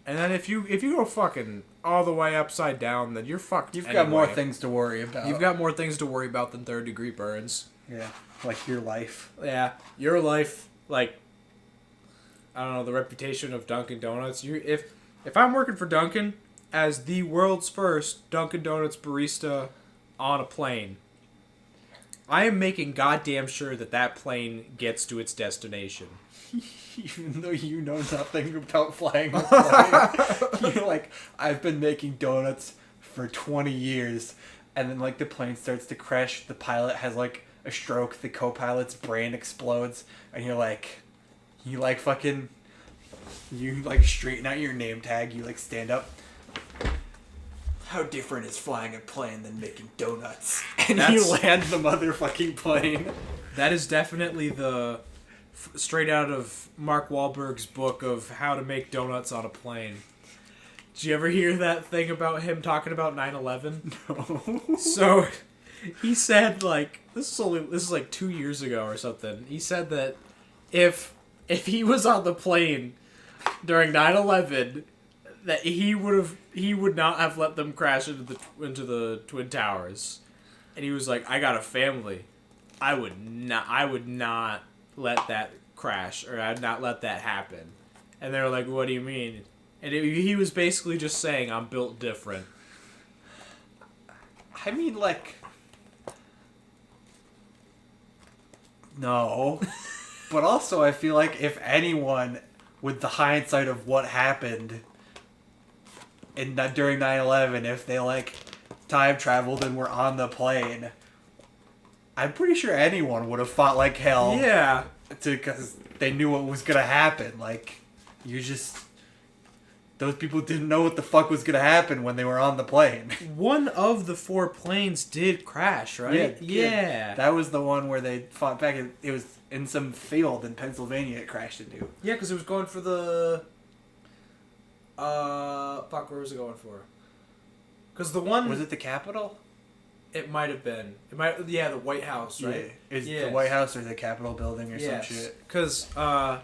And then if you go fucking all the way upside down, then you're fucked. You've got more things to worry about. You've got more things to worry about than 3rd-degree burns. Yeah, like your life. Yeah, your life, like, I don't know, the reputation of Dunkin' Donuts. If I'm working for Dunkin' as the world's first Dunkin' Donuts barista on a plane, I am making goddamn sure that plane gets to its destination. Even though you know nothing about flying a plane. You're like, I've been making donuts for 20 years. And then, like, the plane starts to crash. The pilot has, like, a stroke. The co-pilot's brain explodes. And you're like, you straighten out your name tag. You, like, stand up. How different is flying a plane than making donuts? And you land the motherfucking plane. That is definitely straight out of Mark Wahlberg's book of how to make donuts on a plane. Did you ever hear that thing about him talking about 9/11? No. So, he said, like, this is like 2 years ago or something. He said that if he was on the plane during 9/11, that he would not have let them crash into the Twin Towers. And he was like, I got a family. I would not let that crash, or I'd not let that happen. And they were like, what do you mean? And he was basically just saying, I'm built different. I mean, like... No. But also, I feel like if anyone, with the hindsight of what happened during 9/11, if they, like, time traveled and were on the plane, I'm pretty sure anyone would have fought like hell. Yeah. Because they knew what was going to happen. Like, those people didn't know what the fuck was going to happen when they were on the plane. One of the 4 planes did crash, right? Yeah. That was the one where they fought back. It was in some field in Pennsylvania it crashed into. Yeah, because it was going for the... where was it going for? Because the one... Was it the Capitol? It might have been. Yeah, the White House, right? Yeah. It's the White House or the Capitol building or some shit. Because the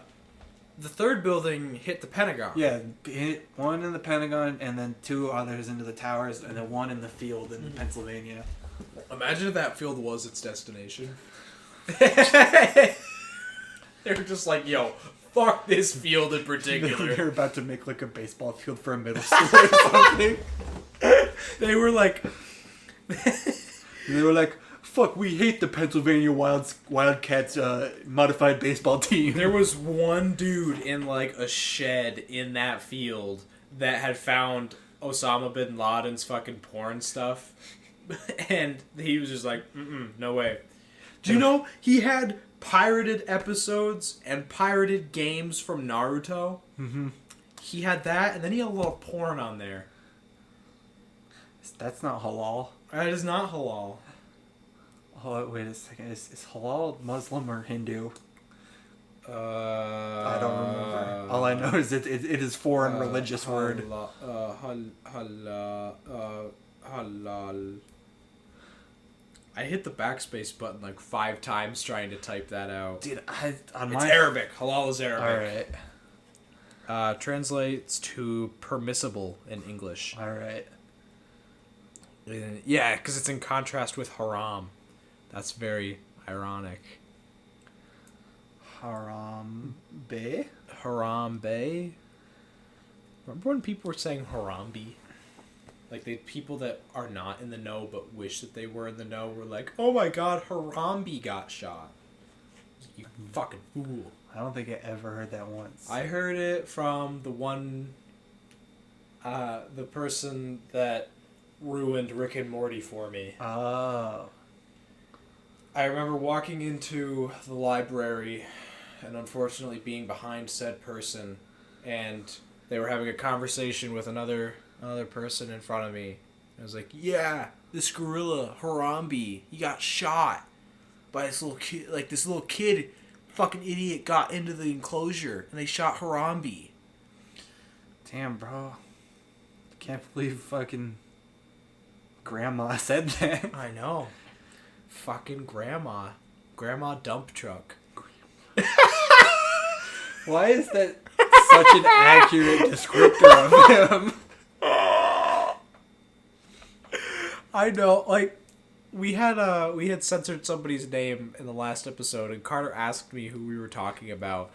third building hit the Pentagon. Yeah, hit one in the Pentagon and then 2 others into the towers and then 1 in the field in Pennsylvania. Imagine if that field was its destination. They were just like, yo, fuck this field in particular. They're about to make like a baseball field for a middle school or something. They were like... They were like, fuck, we hate the Pennsylvania Wildcats modified baseball team. There was one dude in like a shed in that field that had found Osama bin Laden's fucking porn stuff. And he was just like, no way. Do you know he had pirated episodes and pirated games from Naruto? Mm-hmm. He had that, and then he had a little porn on there. That's not halal. That is not halal. Oh, wait a second. Is halal Muslim or Hindu? I don't remember. All I know is it is foreign religious word. Halal. I hit the backspace button like 5 times trying to type that out. Dude, it's Arabic. Halal is Arabic. Alright. Translates to permissible in English. Alright. Yeah, because it's in contrast with haram. That's very ironic. Harambe? Harambe? Remember when people were saying Harambe? Like, the people that are not in the know but wish that they were in the know were like, oh my god, Harambe got shot. You fucking fool. I don't think I ever heard that once. I heard it from the one... the person that ruined Rick and Morty for me. Oh. I remember walking into the library and unfortunately being behind said person, and they were having a conversation with another person in front of me. I was like, yeah, this gorilla, Harambe, he got shot by this little kid. Like, this little kid, fucking idiot, got into the enclosure, and they shot Harambe. Damn, bro. Can't believe fucking grandma said that. I know. Fucking grandma. Grandma dump truck. Why is that such an accurate descriptor of him? I know, like, we had censored somebody's name in the last episode, and Carter asked me who we were talking about.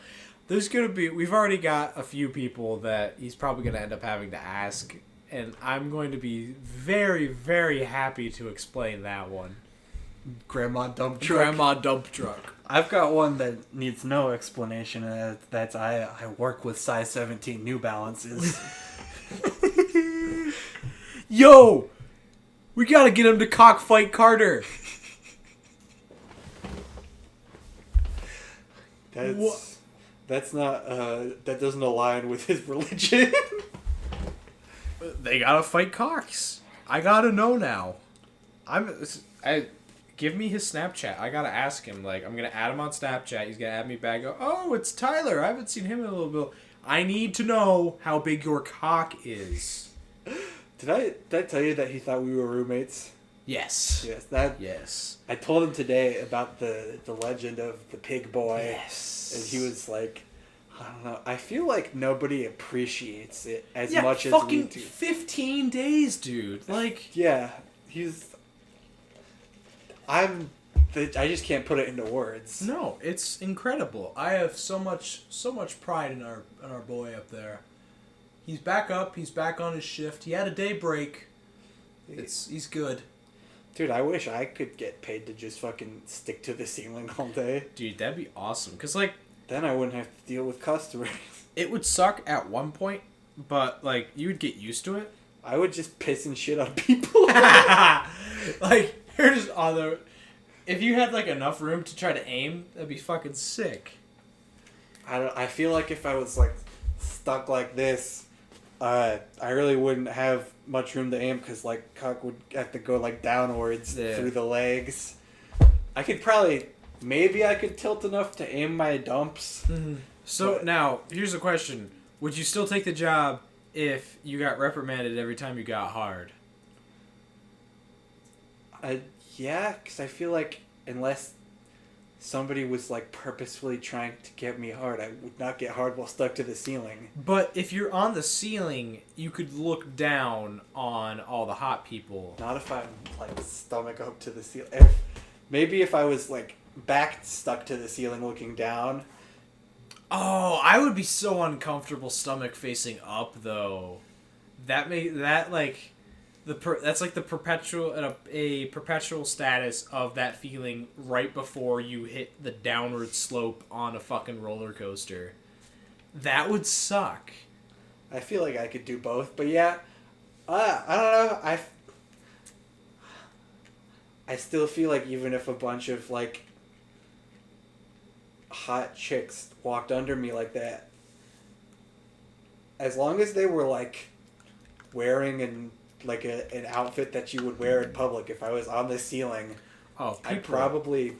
We've already got a few people that he's probably going to end up having to ask, and I'm going to be very, very happy to explain that one. Grandma dump truck. Grandma dump truck. I've got one that needs no explanation, and that's I work with size 17 New Balances. Yo! We gotta get him to cockfight Carter! That's not, that doesn't align with his religion. They gotta fight cocks. I gotta know now. Give me his Snapchat. I gotta ask him. Like, I'm gonna add him on Snapchat. He's gonna add me back. Go, oh, it's Tyler. I haven't seen him in a little bit. I need to know how big your cock is. Did I tell you that he thought we were roommates? Yes. Yes. I told him today about the legend of the pig boy. Yes. And he was like, I don't know. I feel like nobody appreciates it as much as we do. 15 days, dude. Like, yeah, I just can't put it into words. No, it's incredible. I have so much pride in our boy up there. He's back up. He's back on his shift. He had a day break. He's good. Dude, I wish I could get paid to just fucking stick to the ceiling all day. Dude, that'd be awesome. Cause like, then I wouldn't have to deal with customers. It would suck at one point, but like you would get used to it. I would just piss and shit on people. Like, here's other. If you had like enough room to try to aim, that'd be fucking sick. I feel like if I was like stuck like this, I really wouldn't have much room to aim because like cock would have to go like downwards through the legs. I could probably I could tilt enough to aim my dumps. Mm-hmm. So now here's the question: would you still take the job if you got reprimanded every time you got hard? Yeah, because I feel like unless somebody was like purposefully trying to get me hard, I would not get hard while stuck to the ceiling. But if you're on the ceiling, you could look down on all the hot people. Not if I'm like stomach up to the ceiling. Maybe if I was like back stuck to the ceiling looking down. Oh, I would be so uncomfortable stomach facing up though. That's like the perpetual a perpetual status of that feeling right before you hit the downward slope on a fucking roller coaster. That would suck. I feel like I could do both, but yeah, I don't know. I still feel like even if a bunch of like hot chicks walked under me like that, as long as they were like wearing an outfit that you would wear in public, if I was on the ceiling, I probably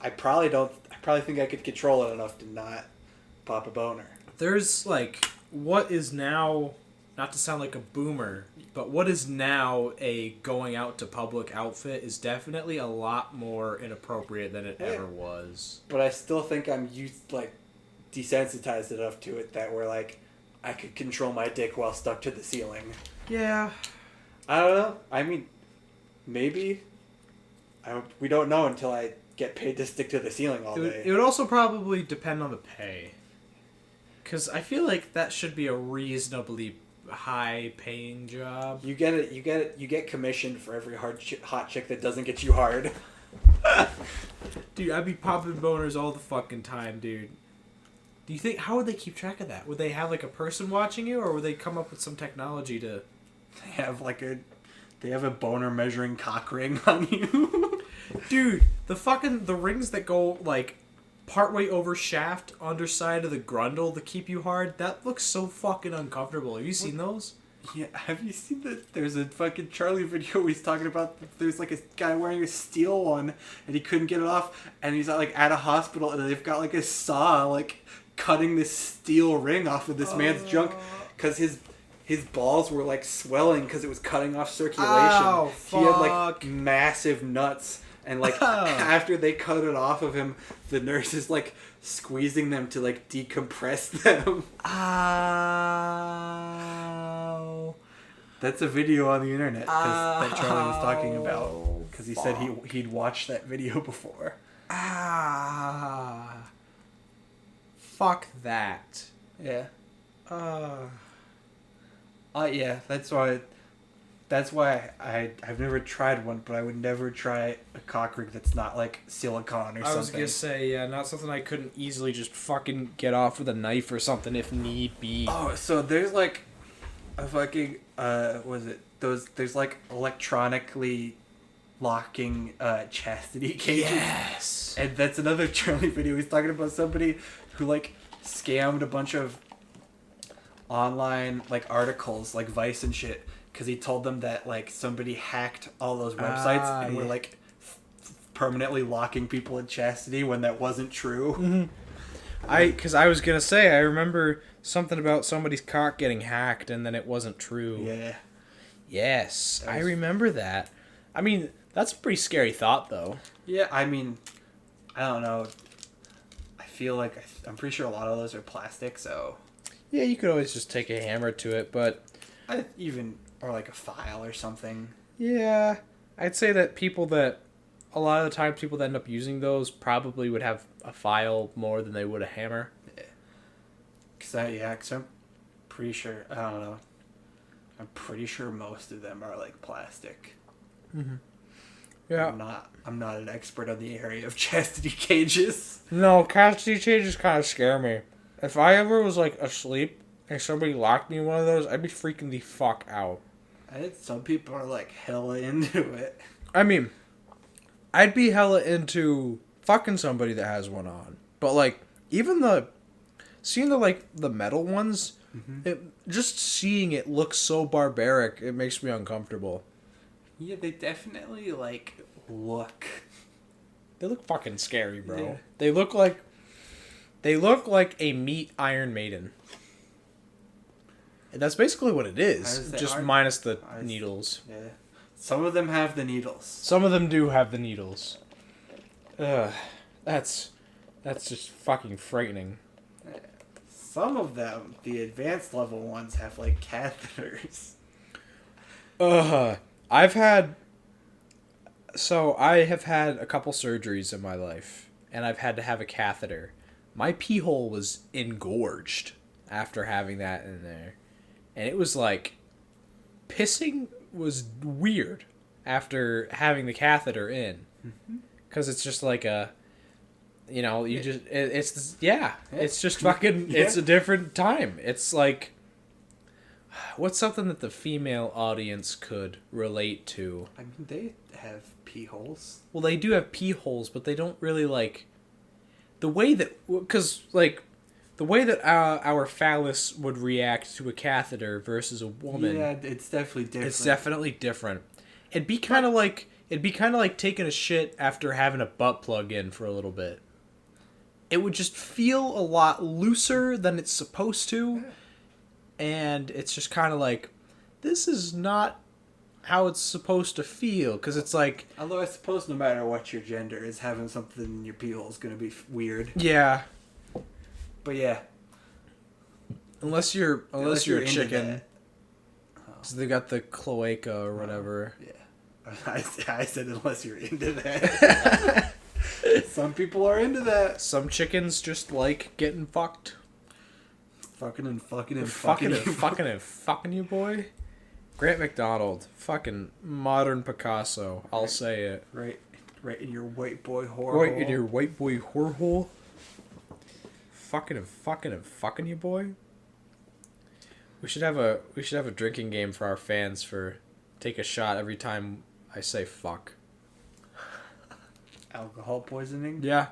think I could control it enough to not pop a boner. There's like what is now, not to sound like a boomer, but what is now a going out to public outfit is definitely a lot more inappropriate than it ever was. But I still think I'm desensitized enough to it that we're like, I could control my dick while stuck to the ceiling. Yeah. I don't know. I mean, maybe. We don't know until I get paid to stick to the ceiling all day. It would also probably depend on the pay. Because I feel like that should be a reasonably high-paying job. You get commission for every hot chick that doesn't get you hard. Dude, I'd be popping boners all the fucking time, dude. Do you think, how would they keep track of that? Would they have like a person watching you, or would they come up with some technology to... They have a boner measuring cock ring on you. Dude, the rings that go like partway over shaft, underside of the grundle to keep you hard, that looks so fucking uncomfortable. Have you seen those? Yeah, have you seen that? There's a fucking Charlie video where he's talking about there's like a guy wearing a steel one and he couldn't get it off, and he's at a hospital and they've got like a saw like cutting this steel ring off of this man's junk because his balls were like swelling because it was cutting off circulation. Oh, fuck. He had like massive nuts, and like after they cut it off of him, the nurse is like squeezing them to like decompress them. Ow. That's a video on the internet that Charlie was talking about because he said he'd watched that video before. Fuck that. Yeah. Yeah, that's why I've never tried one, but I would never try a cock ring that's not like silicone or something. I was gonna say, yeah, not something I couldn't easily just fucking get off with a knife or something if need be. Oh, so there's like a fucking there's like electronically locking chastity cages. Yes. And that's another Charlie video. He's talking about somebody who like scammed a bunch of online like articles like Vice and shit because he told them that like somebody hacked all those websites and were like permanently locking people in chastity when that wasn't true. Mm-hmm. Because I was gonna say, I remember something about somebody's cock getting hacked and then it wasn't true. Yeah. Yes, I remember that. I mean, that's a pretty scary thought though. Yeah, I mean, I don't know. I feel like I'm pretty sure a lot of those are plastic, so. Yeah, you could always just take a hammer to it, but... Or like a file or something. Yeah, I'd say that a lot of the times people that end up using those probably would have a file more than they would a hammer. Yeah. Because I'm pretty sure, I don't know. I'm pretty sure most of them are like plastic. Mm-hmm. Yeah. I'm not an expert on the area of chastity cages. No, chastity cages kind of scare me. If I ever was, like, asleep and somebody locked me in one of those, I'd be freaking the fuck out. Some people are, like, hella into it. I mean, I'd be hella into fucking somebody that has one on. But, like, even seeing the metal ones, just seeing it look so barbaric, it makes me uncomfortable. Yeah, they definitely, like, look. They look fucking scary, bro. Yeah. They look like a meat Iron Maiden. And that's basically what it is, just minus the needles. Yeah. Some of them have the needles. Some of them do have the needles. Ugh, that's just fucking frightening. Some of them, the advanced level ones, have like catheters. I have had a couple surgeries in my life, and I've had to have a catheter. My pee hole was engorged after having that in there. And it was like, pissing was weird after having the catheter in. Because it's just like a, you know, you just, it's just fucking, it's a different time. It's like, what's something that the female audience could relate to? I mean, they have pee holes. Well, they do have pee holes, but they don't really like, the way that, because like, the way that our phallus would react to a catheter versus a woman. Yeah, it's definitely different. It's definitely different. It'd be kind of like taking a shit after having a butt plug in for a little bit. It would just feel a lot looser than it's supposed to. And it's just kind of like, this is not how it's supposed to feel. Because it's like... Although I suppose no matter what your gender is, having something in your pee hole is going to be weird. Yeah. But yeah. Unless you're a chicken. Oh. So they got the cloaca or whatever. Yeah. I said unless you're into that. Some people are into that. Some chickens just like getting fucked. Fucking and fucking and fucking fucking. and fucking and fucking you, boy. Grant McDonald. Fucking modern Picasso. I'll say it. Right in your white boy whore Right hole. in your white boy whore hole. Fucking and fucking and fucking you, boy. We should have a drinking game for our fans for take a shot every time I say fuck. Alcohol poisoning? Yeah.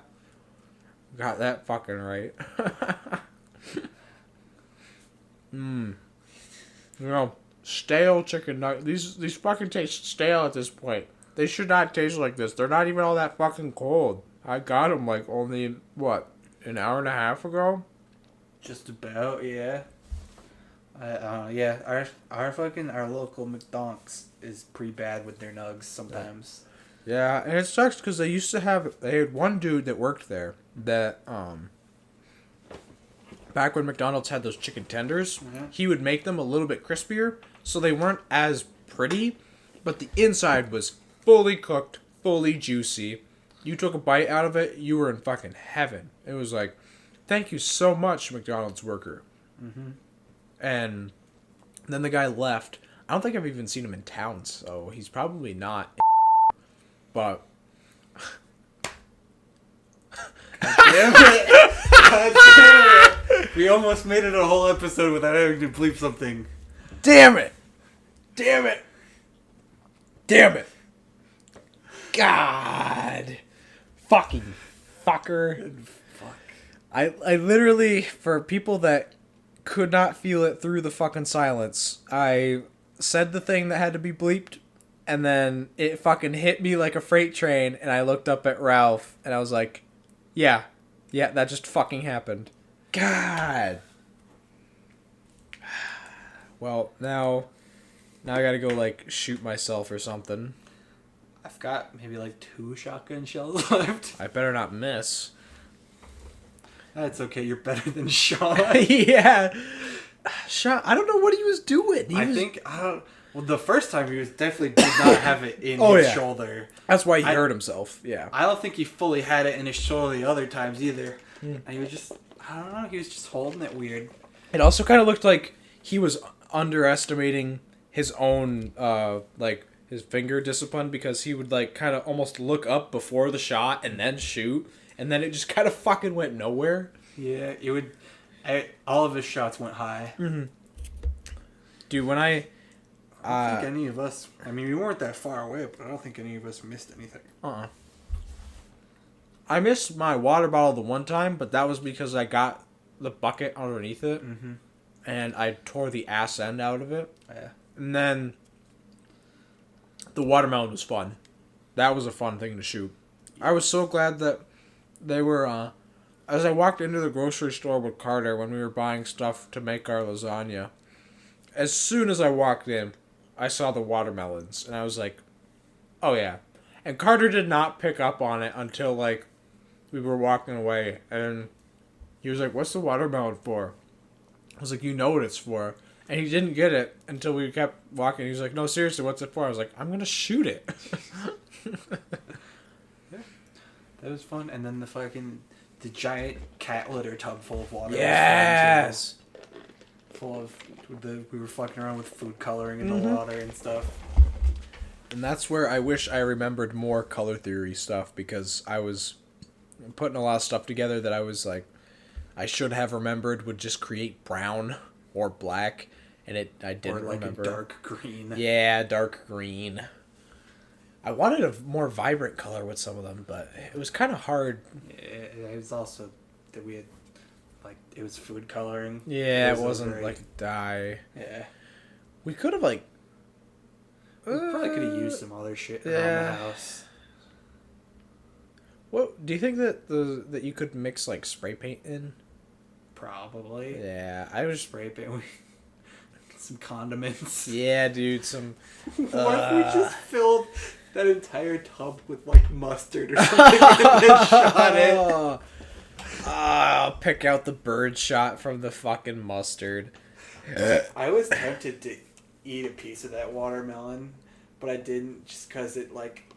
Got that fucking right. You know, stale chicken nuggets. These fucking taste stale at this point. They should not taste like this. They're not even all that fucking cold. I got them like only, what, an hour and a half ago? Just about, yeah. Yeah, our local McDonald's is pretty bad with their nugs sometimes. Yeah, and it sucks because they had one dude that worked there that, back when McDonald's had those chicken tenders, he would make them a little bit crispier, so they weren't as pretty, but the inside was fully cooked, fully juicy. You took a bite out of it, you were in fucking heaven. It was like, thank you so much, McDonald's worker. Mm-hmm. And then the guy left. I don't think I've even seen him in town, so he's probably not. But God damn it! God damn it! We almost made it a whole episode without having to bleep something. Damn it! Damn it! Damn it! God! Fucking fucker. Fuck. I literally, for people that could not feel it through the fucking silence, I said the thing that had to be bleeped, and then it fucking hit me like a freight train, and I looked up at Ralph, and I was like, yeah, that just fucking happened. God. Well, now I gotta go, like, shoot myself or something. I've got maybe like 2 shotgun shells left. I better not miss. That's okay, you're better than Sean. Yeah. Sean, I don't know what he was doing. Well, the first time he definitely did not have it in his shoulder. That's why he hurt himself, yeah. I don't think he fully had it in his shoulder the other times either. And he was just, I don't know, he was just holding it weird. It also kind of looked like he was underestimating his own, his finger discipline, because he would, like, kind of almost look up before the shot and then shoot, and then it just kind of fucking went nowhere. Yeah, it would. All of his shots went high. Mm-hmm. Dude, when I don't think any of us... I mean, we weren't that far away, but I don't think any of us missed anything. I missed my water bottle the one time, but that was because I got the bucket underneath it, and I tore the ass end out of it. Yeah. And then the watermelon was fun. That was a fun thing to shoot. I was so glad that they were... as I walked into the grocery store with Carter when we were buying stuff to make our lasagna, as soon as I walked in, I saw the watermelons, and I was like, oh yeah. And Carter did not pick up on it until, like, we were walking away, and he was like, what's the watermelon for? I was like, you know what it's for. And he didn't get it until we kept walking. He was like, no, seriously, what's it for? I was like, I'm going to shoot it. Yeah, that was fun. And then the giant cat litter tub full of water. Yes! Full of, we were fucking around with food coloring in the water and stuff. And that's where I wish I remembered more color theory stuff, because I was putting a lot of stuff together that I was like, I should have remembered would just create brown or black, and I didn't remember. A dark green. Yeah, dark green. I wanted a more vibrant color with some of them, but it was kind of hard. It was also that we had, like, it was food coloring. Yeah, it wasn't like dye. Yeah. We could have, like... We probably could have used some other shit around the house. What do you think that you could mix, like, spray paint in? Probably. Yeah, I was... Spray paint. Some condiments. Yeah, dude, some... What if we just filled that entire tub with, like, mustard or something and then shot it? I'll pick out the bird shot from the fucking mustard. I was tempted to eat a piece of that watermelon, but I didn't, just because it, like,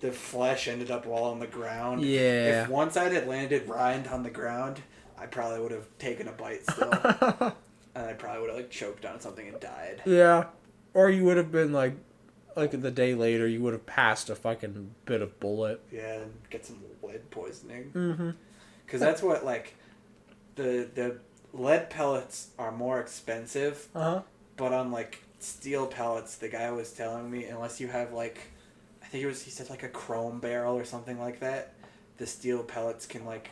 the flesh ended up all on the ground. Yeah. If one side had landed rind on the ground, I probably would have taken a bite still. And I probably would have, like, choked on something and died. Yeah. Or you would have been, like the day later, you would have passed a fucking bit of bullet. Yeah, and get some lead poisoning. Mm-hmm. Because that's what, like, the lead pellets are more expensive. Uh-huh. But on, like, steel pellets, the guy was telling me, unless you have, like, I think he said, like, a chrome barrel or something like that, the steel pellets can, like,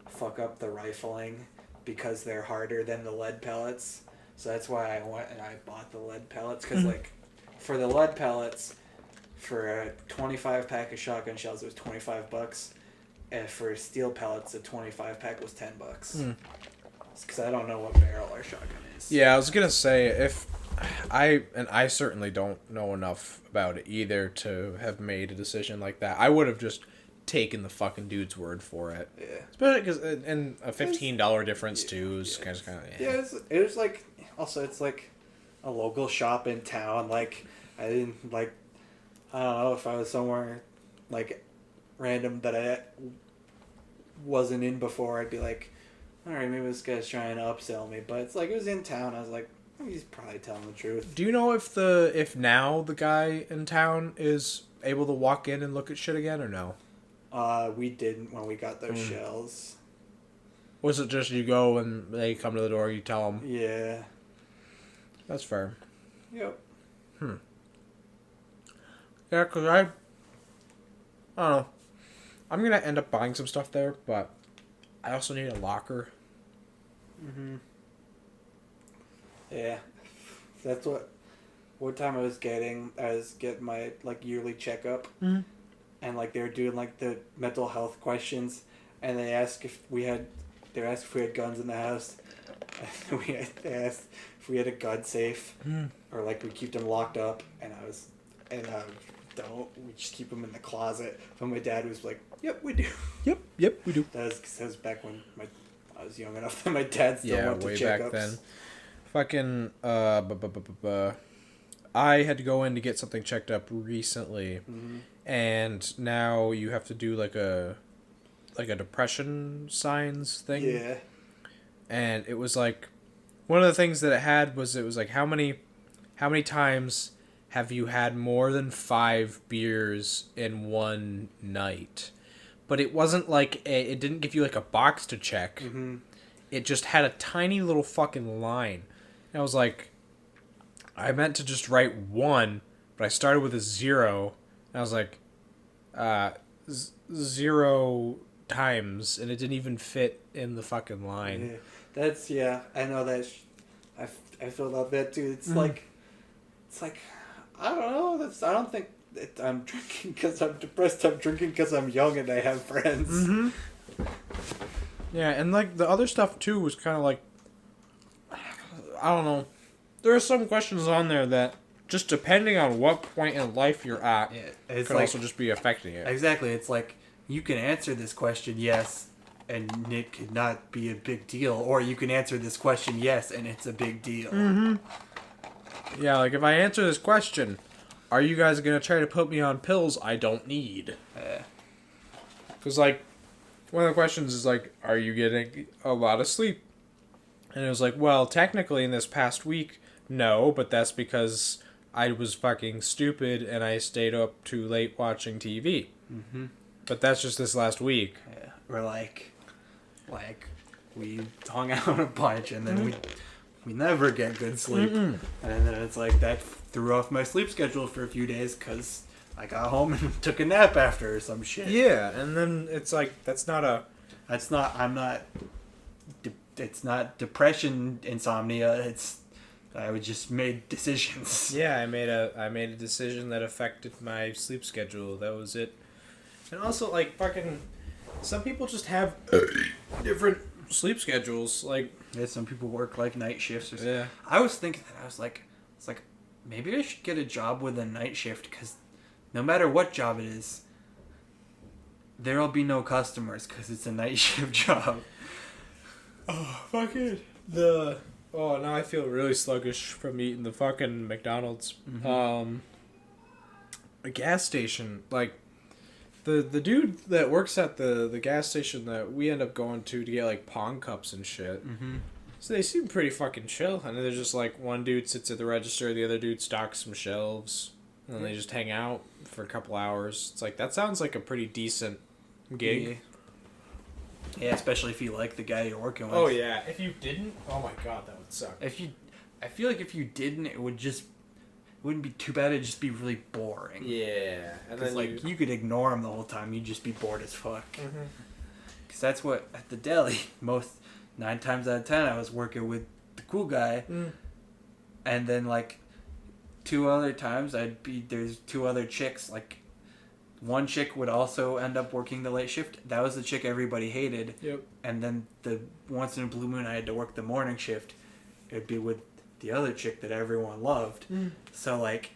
fuck up the rifling because they're harder than the lead pellets. So that's why I went and I bought the lead pellets. Because, like, for the lead pellets, for a 25 pack of shotgun shells, it was $25. And for steel pellets, a 25 pack was $10. Because I don't know what barrel our shotgun is. Yeah, I was gonna say, if I certainly don't know enough about it either to have made a decision like that. I would have just taken the fucking dude's word for it. Yeah. Especially because, and a $15 difference too is kind of Yeah, it was like, also it's like a local shop in town. Like, I didn't, like, I don't know, if I was somewhere, like, random that I wasn't in before, I'd be like, alright, maybe this guy's trying to upsell me. But it's like, it was in town, I was like, he's probably telling the truth. Do you know if now the guy in town is able to walk in and look at shit again, or no? We didn't when we got those shells. Was it just you go and they come to the door, you tell them? Yeah. That's fair. Yep. Yeah, because I don't know. I'm going to end up buying some stuff there, but I also need a locker. Yeah. That's what time I was getting my, like, yearly checkup. And, like, they were doing, like, the mental health questions, and they asked if we had guns in the house. They asked if we had a gun safe, or, like, we keep them locked up, and don't. We just keep them in the closet. But my dad was like, yep, we do. Yep, we do. That was back when I was young enough that my dad still went to checkups. Yeah, way back then. Fucking, I had to go in to get something checked up recently, and now you have to do like a depression signs thing. Yeah. And it was like, one of the things that it was like, how many times have you had more than 5 beers in one night? But it wasn't like it didn't give you like a box to check. It just had a tiny little fucking line. And I was like, I meant to just write 1, but I started with a 0. And I was like, 0 times, and it didn't even fit in the fucking line. Yeah. I know that. I filled out that too. It's like, I don't know. I don't think that I'm drinking because I'm depressed. I'm drinking because I'm young and I have friends. Yeah, and like the other stuff too was kind of like, I don't know. There are some questions on there that just depending on what point in life you're at, it's could also just be affecting it. Exactly. It's like, you can answer this question yes, and it could not be a big deal, or you can answer this question yes, and it's a big deal. Mm-hmm. Yeah, like if I answer this question, are you guys gonna try to put me on pills I don't need? Because like, one of the questions is like, are you getting a lot of sleep? And it was like, well, technically in this past week, no, but that's because I was fucking stupid and I stayed up too late watching TV. Mm-hmm. But that's just this last week. Yeah. Or like we hung out a bunch and then we never get good sleep. Mm-mm. And then it's like that threw off my sleep schedule for a few days because I got home and took a nap after or some shit. Yeah, and then it's like, it's not depression, insomnia. I just made decisions. Yeah, I made a decision that affected my sleep schedule. That was it. And also, like, fucking, some people just have different sleep schedules. Like, yeah, some people work like night shifts. Yeah. I was thinking that it's like maybe I should get a job with a night shift because no matter what job it is, there'll be no customers because it's a night shift job. Oh, fucking oh, now I feel really sluggish from eating the fucking McDonald's. Mm-hmm. A gas station, like, the dude that works at the gas station that we end up going to get, like, Pong cups and shit. Mm-hmm. So they seem pretty fucking chill. And then there's just, like, one dude sits at the register, the other dude stocks some shelves, and then they just hang out for a couple hours. It's like, that sounds like a pretty decent gig. Yeah, especially if you like the guy you're working with. Oh, yeah. If you didn't, oh my god, that would suck. I feel like if you didn't, it wouldn't be too bad. It'd just be really boring. Yeah. And then like, you could ignore him the whole time. You'd just be bored as fuck. Mm-hmm. Because that's what, at the deli, 9 times out of 10, I was working with the cool guy. Mm. And then, like, 2 other times, there's 2 other chicks, like, one chick would also end up working the late shift. That was the chick everybody hated. Yep. And then the once in a blue moon I had to work the morning shift. It would be with the other chick that everyone loved. Mm. So, like,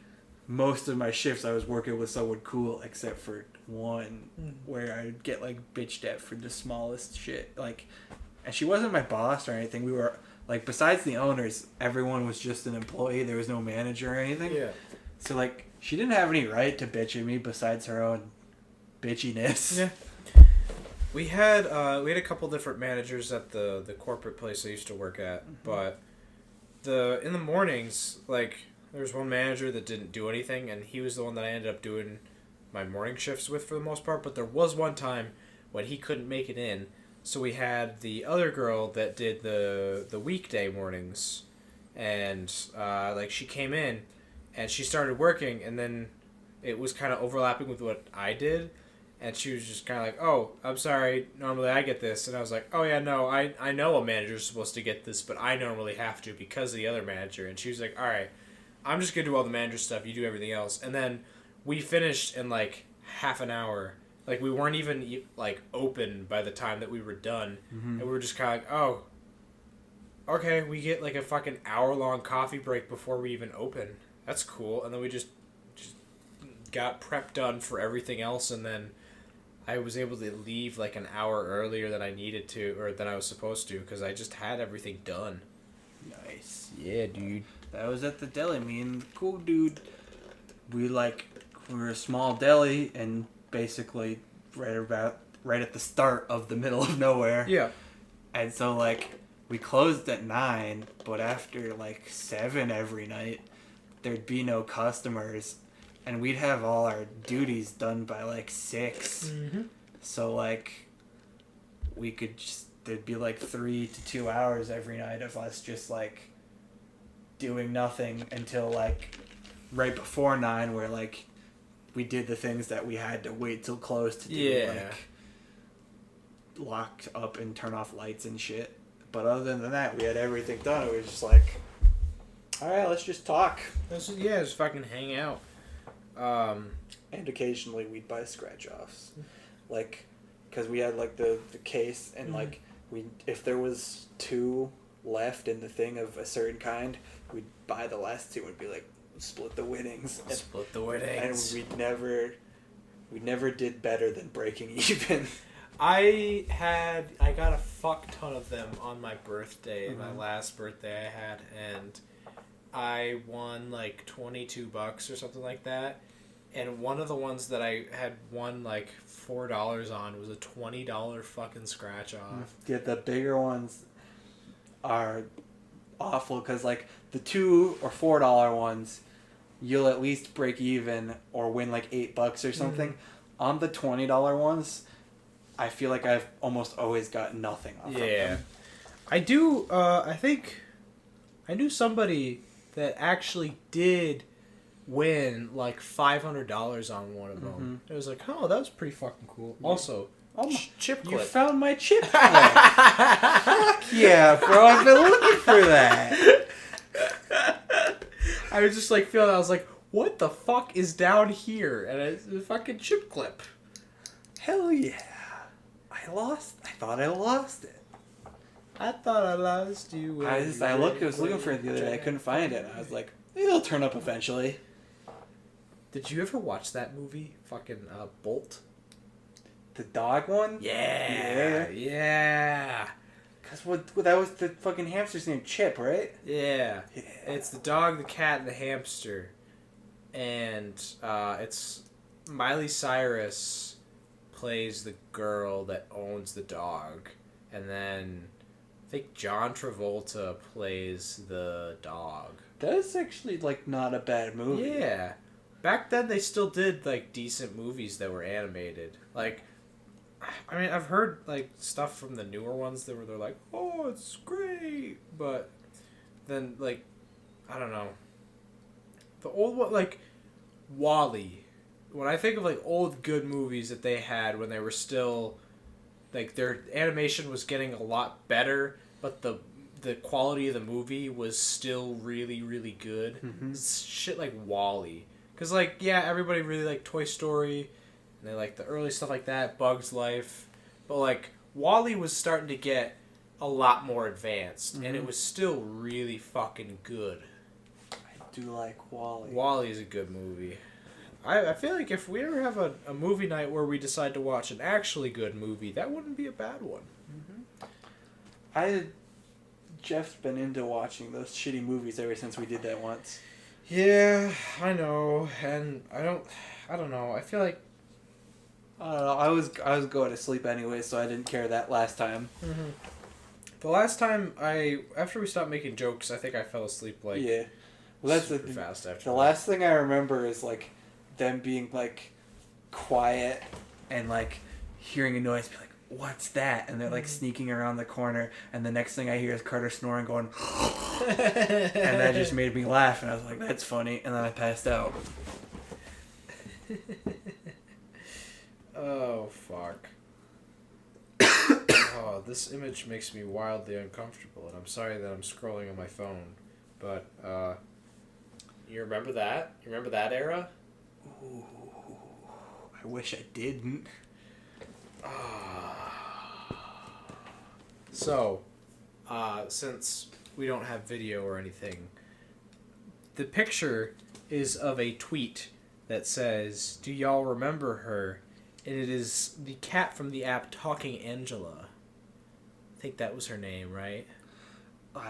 most of my shifts I was working with someone cool except for one where I would get, like, bitched at for the smallest shit. Like, and she wasn't my boss or anything. We were, like, besides the owners, everyone was just an employee. There was no manager or anything. Yeah. So, like, she didn't have any right to bitch at me besides her own bitchiness. Yeah. We had a couple different managers at the corporate place I used to work at, but in the mornings, like, there was one manager that didn't do anything, and he was the one that I ended up doing my morning shifts with for the most part. But there was one time when he couldn't make it in, so we had the other girl that did the weekday mornings, and like, she came in. And she started working, and then it was kind of overlapping with what I did. And she was just kind of like, oh, I'm sorry, normally I get this. And I was like, oh, yeah, no, I know a manager's supposed to get this, but I normally have to because of the other manager. And she was like, all right, I'm just going to do all the manager stuff. You do everything else. And then we finished in, like, half an hour. Like, we weren't even, like, open by the time that we were done. Mm-hmm. And we were just kind of like, oh, okay, we get, like, a fucking hour-long coffee break before we even open. That's cool. And then we just got prep done for everything else, and then I was able to leave like an hour earlier than I needed to, or than I was supposed to, because I just had everything done. Nice. Yeah, dude. That was at the deli. Me and the cool dude, we were a small deli, and basically right at the start of the middle of nowhere. Yeah. And so, like, we closed at 9, but after, like, 7 every night, there'd be no customers, and we'd have all our duties done by, like, 6. Mm-hmm. So, like, we could there'd be, like, 3 to 2 hours every night of us just, like, doing nothing until, like, right before 9, where, like, we did the things that we had to wait till close to do, like, lock up and turn off lights and shit. But other than that, we had everything done. It was just like, all right, let's just talk. Just fucking hang out. And occasionally we'd buy scratch-offs. Like, because we had, like, the case, and, like, if there was 2 left in the thing of a certain kind, we'd buy the last 2 and be like, split the winnings. Split the winnings. And we never did better than breaking even. I got a fuck ton of them on my birthday, my last birthday I had, and I won like $22 or something like that. And one of the ones that I had won like $4 on was a $20 fucking scratch off. Yeah, the bigger ones are awful because like the $2 or $4 ones, you'll at least break even or win like $8 or something. On the $20 ones, I feel like I've almost always got nothing off of them. I do, I think I knew somebody that actually did win like $500 on one of them. It was like, oh, that was pretty fucking cool. Yeah. Also, chip clip. You found my chip clip. Fuck yeah, bro. I've been looking for that. I was just like feeling, I was like, what the fuck is down here? And it's a fucking chip clip. Hell yeah. I thought I lost it. I thought I lost you. I was looking for it the other day. I couldn't find it. I was like, it'll turn up eventually. Did you ever watch that movie? Fucking Bolt? The dog one? Yeah. Because that was the fucking hamster's named Chip, right? Yeah. It's the dog, the cat, and the hamster. And it's Miley Cyrus plays the girl that owns the dog. And then I think John Travolta plays the dog. That's actually like not a bad movie. Yeah. Back then they still did like decent movies that were animated. Like, I mean, I've heard like stuff from the newer ones that were they're like, oh, it's great, but then like, I don't know. The old one, like WALL-E. When I think of like old good movies that they had when they were still, like their animation was getting a lot better, but the quality of the movie was still really, really good. Shit like WALL-E. Because, like, yeah, everybody really liked Toy Story, and they liked the early stuff like that, Bug's Life. But, like, WALL-E was starting to get a lot more advanced, and it was still really fucking good. I do like WALL-E. WALL-E is a good movie. I feel like if we ever have a movie night where we decide to watch an actually good movie, that wouldn't be a bad one. Jeff's been into watching those shitty movies ever since we did that once. Yeah, I know, and I don't know. I feel like I don't know. I was going to sleep anyway, so I didn't care that last time. The last time after we stopped making jokes, I think I fell asleep like well, that's super fast after. The last thing I remember is like them being like quiet and like hearing a noise, be like, what's that? And they're like sneaking around the corner, and the next thing I hear is Carter snoring going and that just made me laugh, and I was like, that's funny, and then I passed out. Oh fuck. Oh, this image makes me wildly uncomfortable, and I'm sorry that I'm scrolling on my phone, but you remember that? You remember that era? Ooh, I wish I didn't. So, since we don't have video or anything, the picture is of a tweet that says, "Do y'all remember her?" And it is the cat from the app Talking Angela. I think that was her name, right?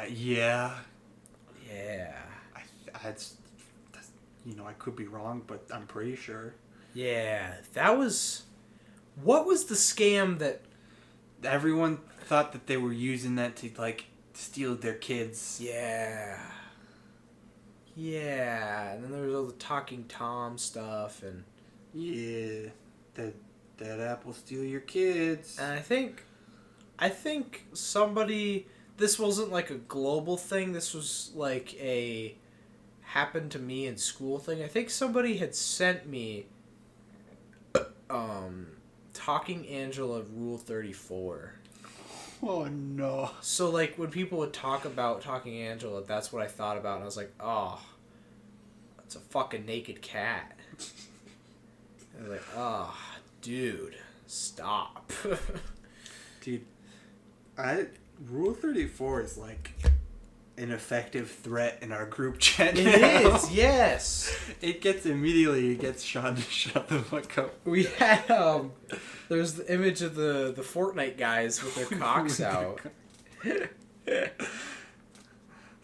Yeah. Yeah. That's I could be wrong, but I'm pretty sure. Yeah, that was... What was the scam that... Everyone thought that they were using that to, like, steal their kids. Yeah. Yeah, and then there was all the Talking Tom stuff, and... Yeah, that app will steal your kids. And I think somebody... This wasn't, like, a global thing. This was, like, a happened to me in school thing. I think somebody had sent me... Talking Angela Rule 34. Oh, no. So, like, when people would talk about Talking Angela, that's what I thought about. And I was like, oh, that's a fucking naked cat. And they're like, oh, dude, stop. Dude, Rule 34 is, like, an effective threat in our group chat. It now. is, yes. It gets Sean to shut the fuck up. We had there's the image of the Fortnite guys with their cocks out.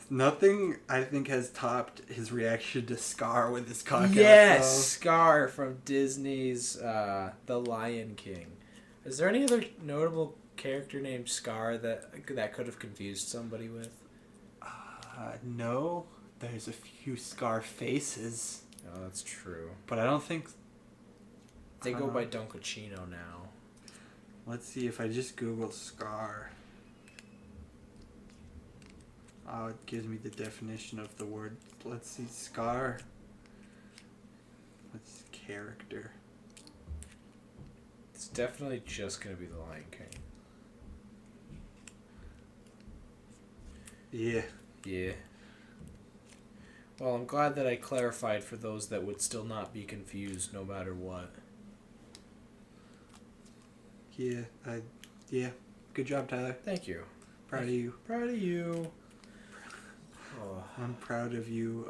Nothing, I think, has topped his reaction to Scar with his cock out. Yes, Scar from Disney's The Lion King. Is there any other notable character named Scar that could have confused somebody with? No. There's a few Scar faces. Oh, that's true. But I don't think... They go by Dunkachino now. Let's see if I just Google Scar. Oh, it gives me the definition of the word. Let's see, Scar. What's character? It's definitely just going to be the Lion King. Yeah. Yeah. Well, I'm glad that I clarified for those that would still not be confused no matter what. Yeah. Yeah. Good job, Tyler. Thank you. Proud of you. Proud of you. Oh. I'm proud of you,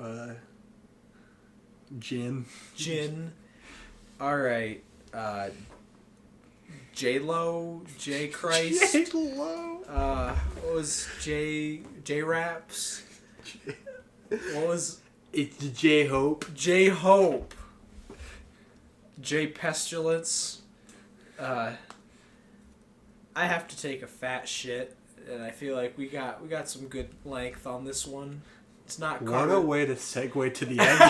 Jin. Jin. Alright. J-Lo? J-Christ? J-Lo. What was J-Raps? What was... It's J-Hope. J-Hope. J-Pestilence. I have to take a fat shit, and I feel like we got some good length on this one. It's not What Carter. a way to segue to the end.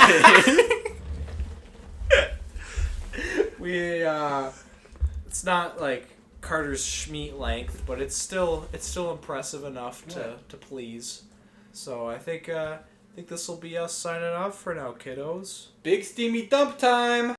It's not like Carter's Schmeat length, but it's still impressive enough to please. So I think this will be us signing off for now, kiddos. Big steamy dump time.